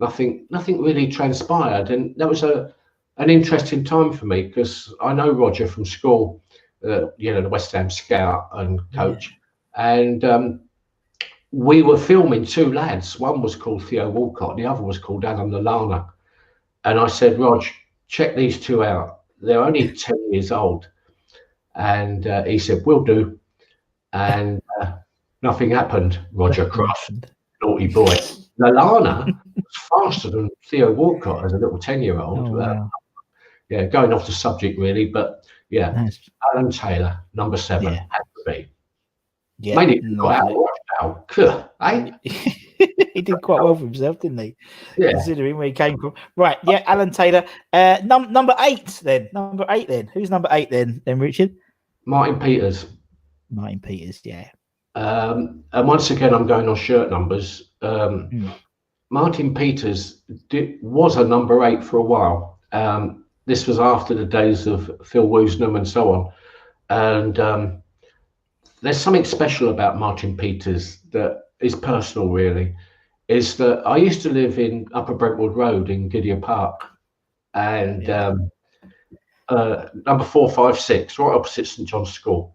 nothing really transpired. And that was an interesting time for me, because I know Roger from school, you know, the West Ham scout and coach. And we were filming 2 lads. One was called Theo Walcott, the other was called Alan Lallana. And I said, Rog, check these 2 out. They're only 10 years old. And he said, will do. And nothing happened. Roger Cross, naughty boy. Lallana was faster than Theo Walcott as a little 10-year-old. Wow. Yeah, going off the subject really, but yeah, Alan Taylor, number 7, had to be. Yeah, mainly got out of Rochdale. Eh? He did quite well for himself, didn't he? Yeah. Considering where he came from. Right, yeah, Alan Taylor. Number 8 then. Number 8 then. Who's number 8 then, Richard? Martin Peters. Martin Peters, yeah. And once again, I'm going on shirt numbers. Martin Peters was a number 8 for a while. This was after the days of Phil Woosnam and so on. And there's something special about Martin Peters that is personal, really, is that I used to live in Upper Brentwood Road in Gidea Park, and number 456, right opposite St John's School.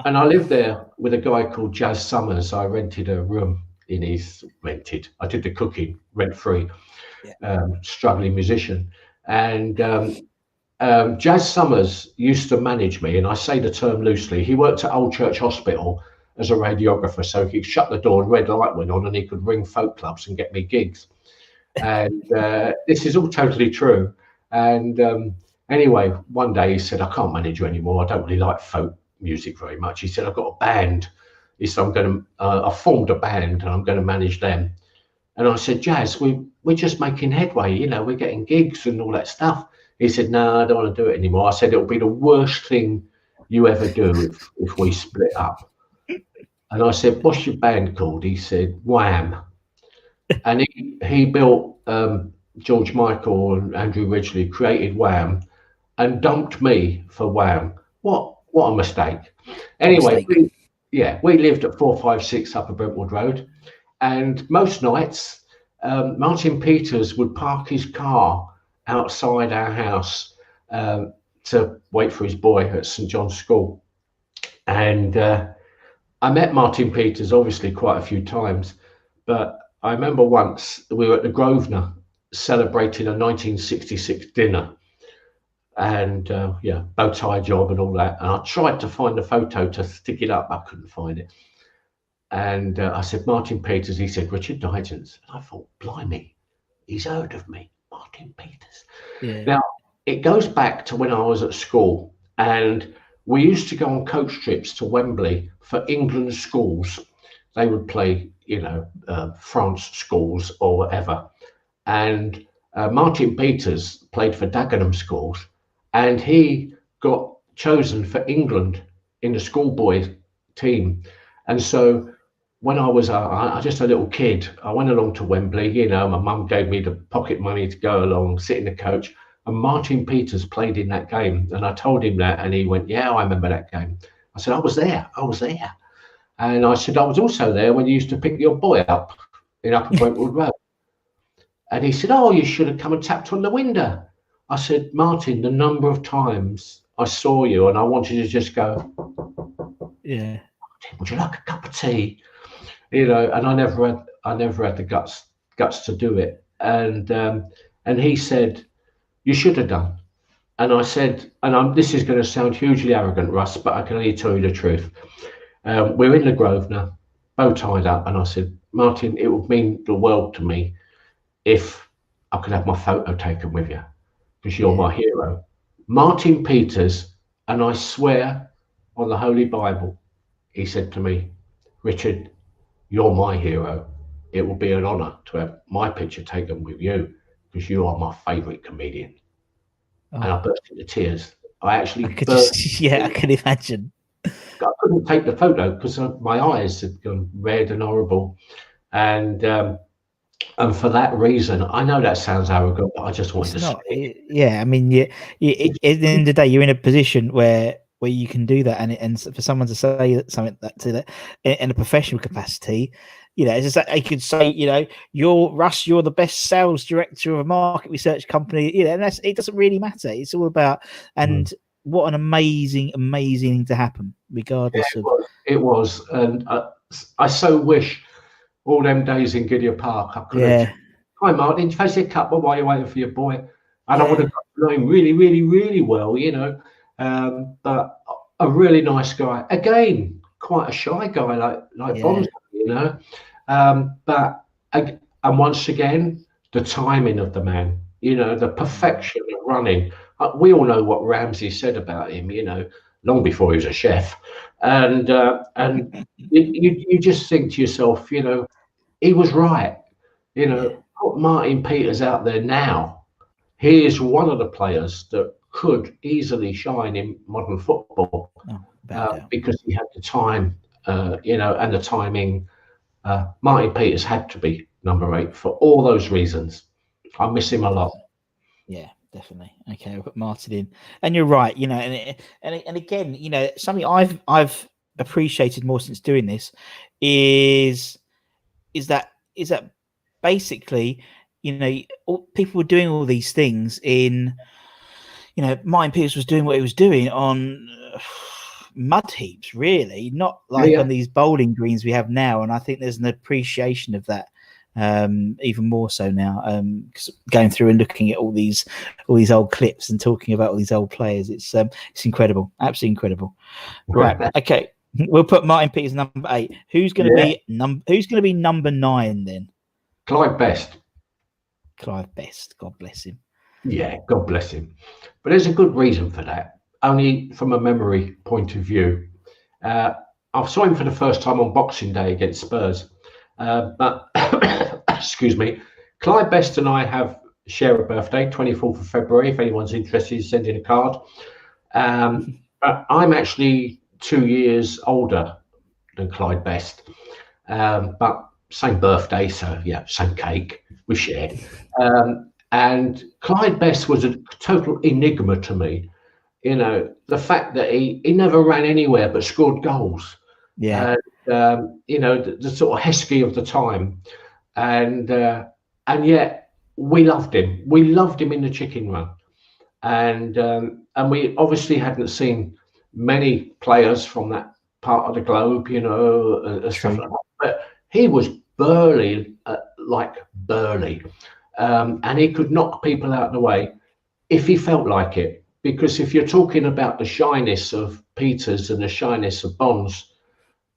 And I lived there with a guy called Jazz Summers. I rented a room in his rented. I did the cooking rent free, Yeah. struggling musician. And Jazz Summers used to manage me, and I say the term loosely. He worked at Old Church Hospital as a radiographer, so he could shut the door and red light went on, and he could ring folk clubs and get me gigs. And this is all totally true. And anyway, one day he said, "I can't manage you anymore. I don't really like folk music very much." He said, "I've got a band." He said, "I'm going to, I formed a band and I'm going to manage them." And I said, "Jazz, we're just making headway. You know, we're getting gigs and all that stuff." He said, "No, I don't want to do it anymore." I said, "It'll be the worst thing you ever do if we split up." And I said, "What's your band called?" He said, "Wham." And he built George Michael and Andrew Ridgeley created Wham and dumped me for Wham. What a mistake. What a Anyway, mistake. we lived at 456 Upper Brentwood Road, and most nights Martin Peters would park his car outside our house to wait for his boy at St John's School. And I met Martin Peters obviously quite a few times, but I remember once we were at the Grosvenor celebrating a 1966 dinner, and yeah, bow tie job and all that. And I tried to find the photo to stick it up, I couldn't find it. And I said, "Martin Peters." He said, "Richard Digance." And I thought, blimey, he's heard of me, Martin Peters. Yeah. Now, it goes back to when I was at school, and we used to go on coach trips to Wembley for England schools. They would play, France schools or whatever. And Martin Peters played for Dagenham schools, and he got chosen for England in the schoolboy team. And so when I was just a little kid, I went along to Wembley. You know, my mum gave me the pocket money to go along, sit in the coach. And Martin Peters played in that game. And I told him that, and he went, "Yeah, I remember that game." I said, I was there. And I said, "I was also there when you used to pick your boy up in Upper Brentwood Road." And he said, "Oh, you should have come and tapped on the window." I said, "Martin, the number of times I saw you and I wanted to just go, Yeah. would you like a cup of tea?" And I never had the guts to do it. And he said, "You should have done." And I said, this is going to sound hugely arrogant, Russ, but I can only tell you the truth. We're in the Grosvenor, bow tied up, and I said, "Martin, it would mean the world to me if I could have my photo taken with you, because you're Yeah. my hero." Martin Peters, and I swear on the Holy Bible, he said to me, "Richard, you're my hero. It will be an honour to have my picture taken with you because you are my favourite comedian." And I Oh, burst into tears. I actually I could burst. just, yeah, I can imagine. I couldn't take the photo because my eyes had gone red and horrible. And for that reason, I know that sounds arrogant, but I just wanted It's to say not. Yeah, I mean, at the end of the day, you're in a position where you can do that, and for someone to say something to that in a professional capacity, it's just like they could say, "You're Russ, you're the best sales director of a market research company," and it doesn't really matter. It's all about, and what an amazing, amazing thing to happen, regardless of. It was, and I so wish all them days in Gideon Park I could have just, Yeah, "Hi Martin, fancy a cuppa while you're waiting for your boy?" And I would have yeah, got to know him really, really, really well, But a really nice guy. Again, quite a shy guy, like yeah, Bonzo. But and once again, the timing of the man, the perfection of running. We all know what Ramsay said about him, long before he was a chef, and you just think to yourself, he was right. yeah. Put Martin Peters out there now. He is one of the players that could easily shine in modern football Oh, without a doubt. because he had the time, and the timing. Martin Peters had to be number 8 for all those reasons. I miss him a lot. Yeah, definitely. Okay, I'll put Martin in, and you're right. And again, something I've appreciated more since doing this is is that basically, people were doing all these things in, Martin Peters was doing what he was doing on mud heaps, really, not Yeah, like yeah. on these bowling greens we have now. And I think there's an appreciation of that, even more so now. 'Cause going through and looking at all these old clips and talking about all these old players, it's incredible, absolutely incredible. Right, okay, we'll put Martin Peters number 8. Who's going to be number 9 then? Clive Best. Clive Best, God bless him. Yeah, God bless him. But there's a good reason for that. Only from a memory point of view. Uh, I saw him for the first time on Boxing Day against Spurs. But excuse me, Clive Best and I share a birthday, 24th of February. If anyone's interested, send in a card. But I'm actually 2 years older than Clyde Best. But same birthday, so yeah, same cake we shared. And Clyde Best was a total enigma to me. You know, the fact that he never ran anywhere but scored goals. Yeah, You know, the sort of Heskey of the time, and yet we loved him. We loved him in the chicken run, and we obviously hadn't seen many players from that part of the globe, you know, and stuff true. like that. But he was burly, like burly, and he could knock people out of the way if he felt like it. Because if you're talking about the shyness of Peters and the shyness of Bonds,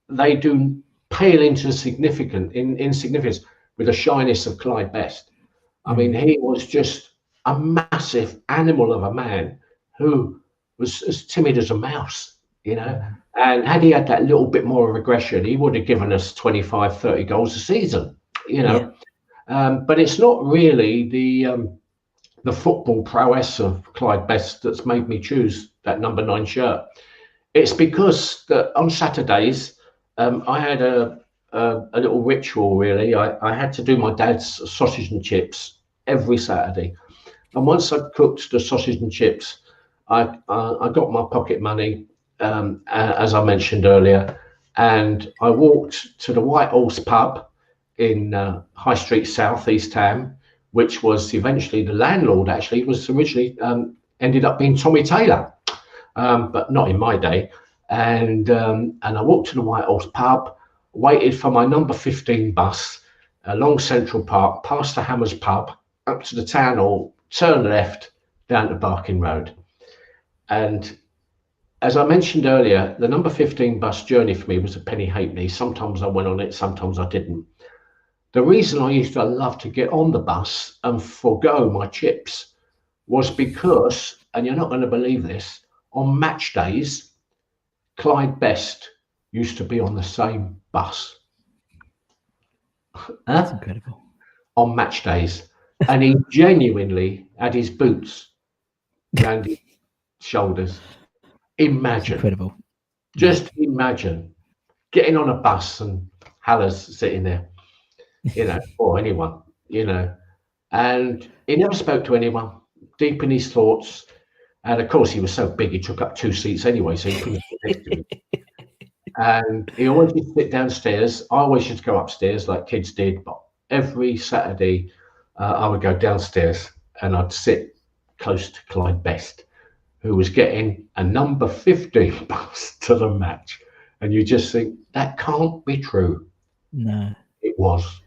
they do pale into insignificance with the shyness of Clyde Best. I mean, he was just a massive animal of a man who was as timid as a mouse, you know. And had he had that little bit more of aggression, he would have given us 25, 30 goals a season, you Yeah, know. But it's not really the football prowess of Clyde Best that's made me choose that number 9 shirt. It's because that on Saturdays, I had a little ritual, really. I had to do my dad's sausage and chips every Saturday. And once I'd cooked the sausage and chips, I got my pocket money, as I mentioned earlier, and I walked to the White Horse pub in High Street South, East Ham, which was eventually the landlord, actually, was originally ended up being Tommy Taylor, but not in my day. And I walked to the White Horse pub, waited for my number 15 bus along Central Park, past the Hammers pub, up to the town hall, turn left down to Barking Road. And as I mentioned earlier, the number 15 bus journey for me was a penny halfpenny. Sometimes I went on it, sometimes I didn't. The reason I used to love to get on the bus and forego my chips was because, and you're not going to believe this, on match days, Clyde Best used to be on the same bus. that's Huh? incredible. On match days. And he genuinely had his boots round his shoulders. It's Imagine, incredible. Yeah. just imagine getting on a bus and Haller's sitting there, you know, or anyone, you know. And he never spoke to anyone, deep in his thoughts. And of course, he was so big, he took up 2 seats anyway, so you couldn't sit next to him. And he always used to sit downstairs. I always used to go upstairs like kids did, but every Saturday I would go downstairs and I'd sit close to Clyde Best, who was getting a number 15 bus to the match. And you just think, that can't be true. No, It was.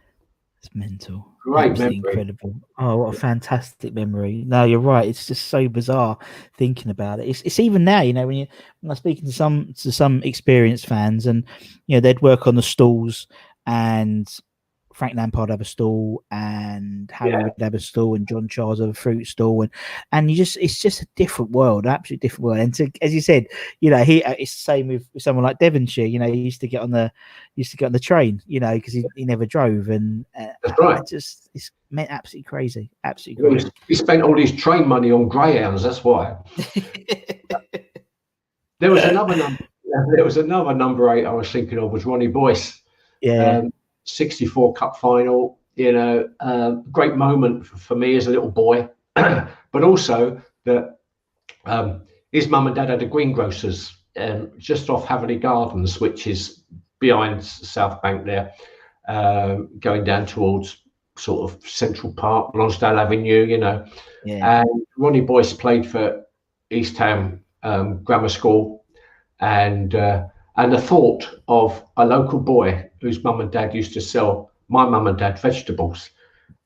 it's mental. Great Absolutely memory. incredible. Oh, what a fantastic memory. No, you're right. It's just so bizarre thinking about it. It's even now, you know, when I'm speaking to some experienced fans, and you know, they'd work on the stalls, and Frank Lampard have a stall, and Harry Yeah, would have a stall, and John Charles have a fruit stall, and it's just a different world, absolutely different world. And as you said, you know, it's the same with someone like Devonshire. You know, he used to get on the train, you know, because he never drove, and that's right. it's meant absolutely crazy, absolutely Well, crazy. he spent all his train money on greyhounds, that's why. There was another number. There was another number 8 I was thinking of was Ronnie Boyce. Yeah, 64 Cup final. You know, great moment for me as a little boy, but also that his mum and dad had a greengrocers just off Haverley Gardens, which is behind South Bank there, going down towards sort of Central Park, Lonsdale Avenue. You know, yeah, and Ronnie Boyce played for East Ham Grammar School. and the thought of a local boy whose mum and dad used to sell my mum and dad vegetables.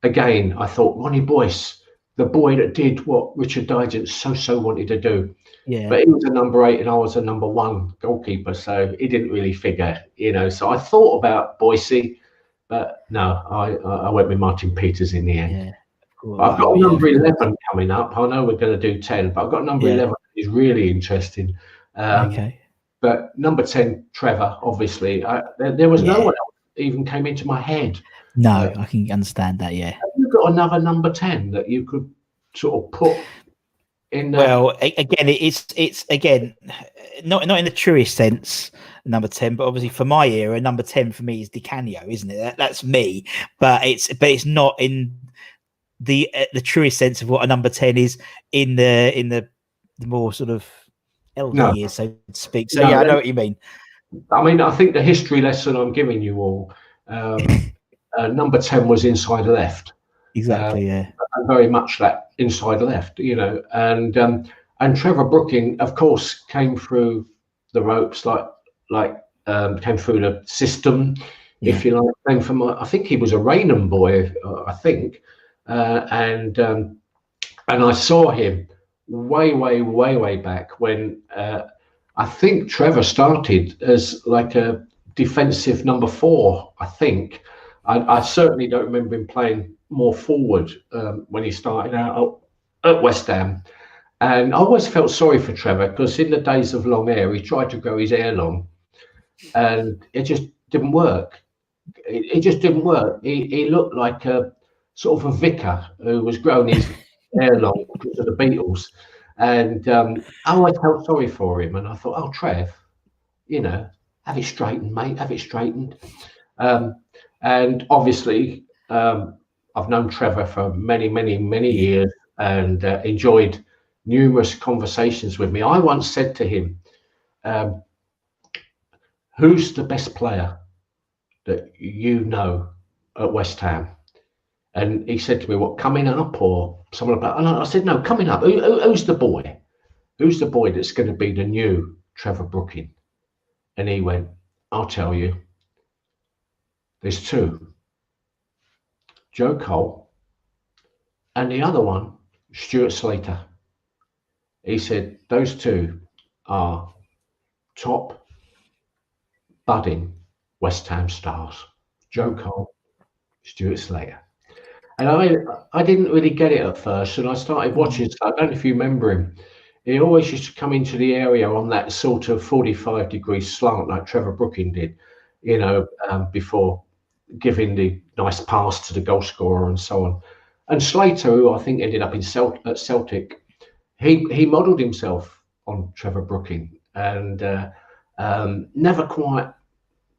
Again, I thought Ronnie Boyce, the boy that did what Richard Digance so wanted to do. Yeah. But he was a number 8 and I was a number 1 goalkeeper, so it didn't really figure, you know. So I thought about Boise, but no, I went with Martin Peters in the end. Yeah. Cool. I've got Wow. a Yeah. number Of course. 11 coming up. I know we're going to do 10, but I've got number Yeah. 11 that is really interesting. Okay. But number 10, Trevor, obviously. There was no Yeah. one else that even came into my head. No, I can understand that. Yeah. Have you got another number 10 that you could sort of put in that? Well, again, it's again not in the truest sense, number 10, but obviously for my era, number 10 for me is Di Canio, isn't it? That's me, but it's not in the truest sense of what a number 10 is in the more sort of elder No, years, so to speak. So no. yeah, I know what you mean. I mean, I think the history lesson I'm giving you all, number 10 was inside left. Exactly. Yeah. And very much that inside left, you know, and Trevor Brooking, of course, came through the ropes, came through the system, if you like. Came from, I think he was a Raynham boy, I think, and I saw him way back when I think Trevor started as like a defensive number 4. I think I certainly don't remember him playing more forward when he started out at West Ham. And I always felt sorry for Trevor because in the days of long hair, he tried to grow his hair long and it just didn't work. It just didn't work. He looked like a sort of a vicar who was growing his hair long because of the Beatles. And I always felt sorry for him. And I thought, oh, Trev, you know, have it straightened, mate, have it straightened. And obviously, I've known Trevor for many years and enjoyed numerous conversations with me. I once said to him, who's the best player that you know at West Ham? And he said to me, what, coming up or someone like that? And I said, no, coming up. Who's the boy? Who's the boy that's going to be the new Trevor Brooking? And he went, I'll tell you. There's 2. Joe Cole and the other one, Stuart Slater. He said, those 2 are top budding West Ham stars. Joe Cole, Stuart Slater. And I didn't really get it at first, and I started watching. So I don't know if you remember him. He always used to come into the area on that sort of 45-degree slant like Trevor Brooking did, you know, before giving the nice pass to the goal scorer and so on. And Slater, who I think ended up at Celtic, he modelled himself on Trevor Brooking and never quite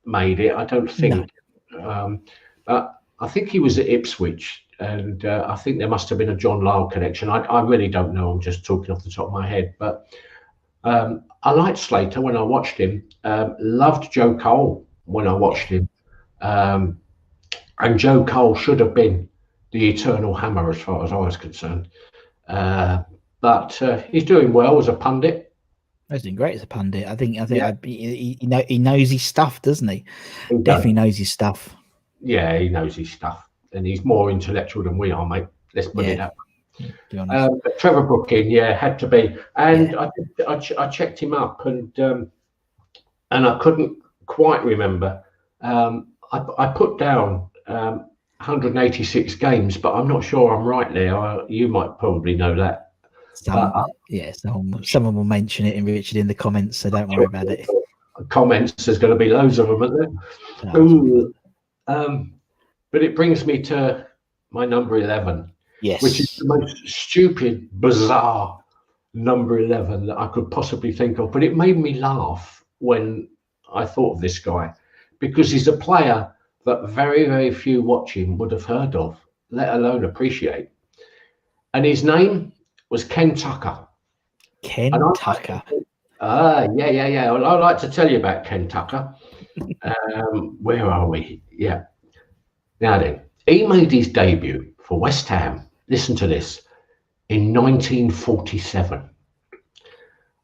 made it, I don't think. No. But I think he was at Ipswich, and I think there must have been a John Lyle connection. I really don't know. I'm just talking off the top of my head. But I liked Slater when I watched him. Loved Joe Cole when I watched him. And Joe Cole should have been the eternal hammer as far as I was concerned. But he's doing well as a pundit. He's doing great as a pundit. I think he knows his stuff, doesn't he? He definitely knows his stuff. Yeah, he knows his stuff, and he's more intellectual than we are, mate. Let's put it that way. But Trevor Brooking, had to be, and I checked him up, and I couldn't quite remember. I put down 186 games, but I'm not sure I'm right there. You might probably know that. Someone will mention it, Richard, in the comments, so don't worry about it. Comments, there's going to be loads of them, isn't there? But it brings me to my number 11, which is the most stupid, bizarre number 11 that I could possibly think of. But it made me laugh when I thought of this guy, because he's a player that very few watching would have heard of, let alone appreciate. And his name was Ken Tucker. Ken Tucker. Yeah. Well, I'd like to tell you about Ken Tucker. Where are we? Yeah. Now then, he made his debut for West Ham, listen to this, in 1947.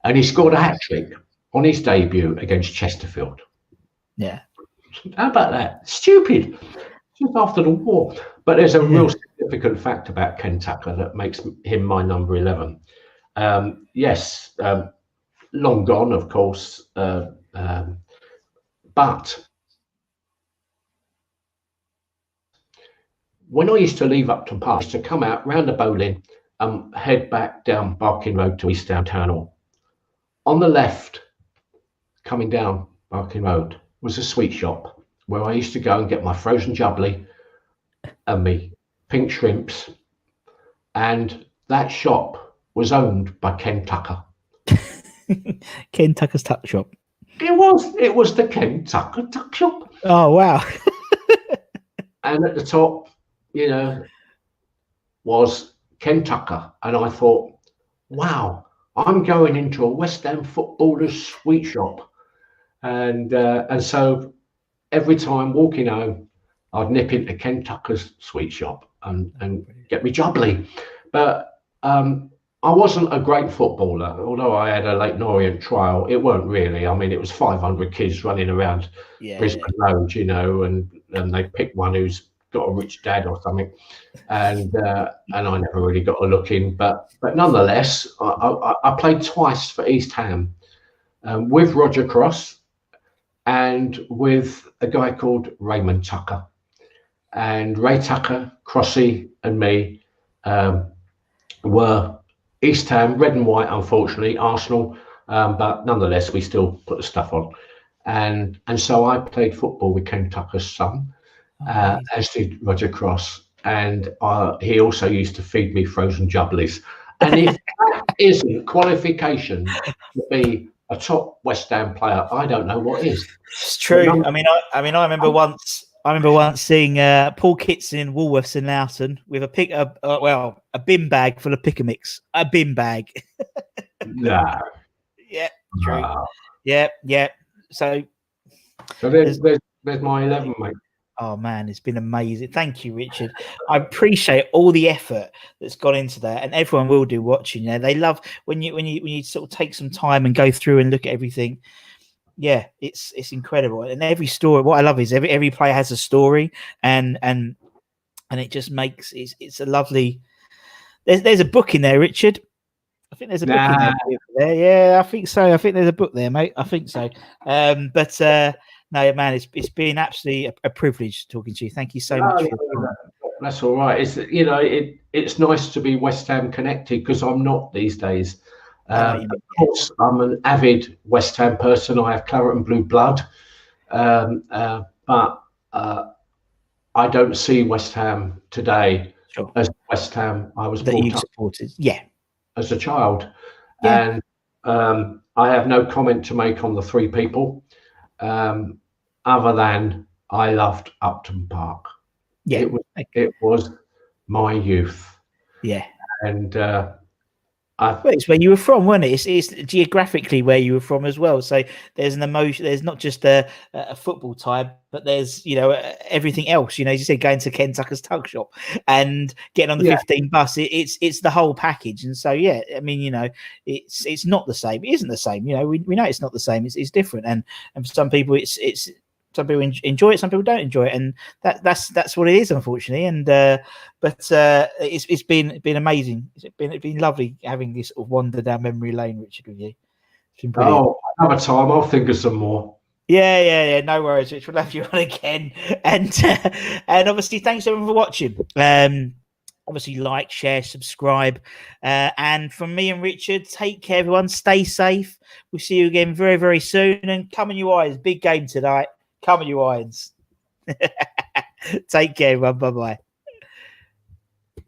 And he scored a hat-trick on his debut against Chesterfield. Yeah. How about that? Stupid. Just after the war. But there's a real significant fact about Ken Tucker that makes him my number 11. Yes, long gone, of course. But when I used to leave Upton Park, I used to come out round the bowling and head back down Barking Road to East Down Town Hall. On the left, coming down Barking Road, was a sweet shop where I used to go and get my frozen jubbly and me pink shrimps. And that shop was owned by Ken Tucker. Ken Tucker's Tuck Shop. It was the Ken Tucker Tuck Shop. Oh, wow. And at the top, was Ken Tucker. And I thought, wow, I'm going into a West Ham footballer's sweet shop. And so every time walking home, I'd nip into Ken Tucker's sweet shop and get me jubbly. But I wasn't a great footballer, although I had a Leyton Orient trial. It weren't really. I mean, it was 500 kids running around Brisbane Road, and they picked one who's got a rich dad or something, and I never really got a look in. But nonetheless, I played twice for East Ham with Roger Cross and with a guy called Raymond Tucker. And Ray Tucker, Crossy, and me were East Ham, red and white, unfortunately, Arsenal, but nonetheless, we still put the stuff on. And so I played football with Ken Tucker's son, as did Roger Cross. And he also used to feed me frozen jubblies. And if that isn't qualification to be a top West Ham player, I don't know what is. It's true. I remember once seeing Paul Kitson in Woolworths in Loughton with a bin bag full of pick-a mix. A bin bag. Nah. Yeah, true. Wow. Yeah. So there's my 11, mate. Oh man, it's been amazing. Thank you, Richard. I appreciate all the effort that's gone into that, and everyone will do watching. They love when you sort of take some time and go through and look at everything. Yeah, it's incredible. And every story, what I love is every player has a story, and it just makes it's a lovely. There's a book in there, Richard. I think there's a book in there. Yeah, I think so. I think there's a book there, mate. I think so. No, man, it's been absolutely a privilege talking to you. Thank you so much. That's all right. It's nice to be West Ham connected because I'm not these days. Of course, I'm an avid West Ham person. I have claret and blue blood, but I don't see West Ham today as West Ham I was brought up supported. As a child, and I have no comment to make on the three people, other than I loved Upton Park. Yeah, it was my youth. Yeah, and it's where you were from, wasn't it? It's geographically where you were from as well. So there's an emotion. There's not just a football tie, but there's everything else. As you said, going to Ken Tucker's Tuck Shop and getting on the 15 bus. It's the whole package. And so I mean, it's not the same. It isn't the same. We know it's not the same. It's different. And for some people, it's some people enjoy it, some people don't enjoy it, and that's what it is, unfortunately. And but it's been amazing. It's been lovely having this sort of wander down memory lane, Richard, with you. It's been brilliant. Oh, another time I'll think of some more. Yeah. No worries, Rich. We'll have you on again. And obviously, thanks everyone for watching. Obviously, like, share, subscribe. And from me and Richard, take care, everyone. Stay safe. We'll see you again very, very soon. And come on, you eyes. Big game tonight. Come on, you irons. Take care, everyone. Bye-bye.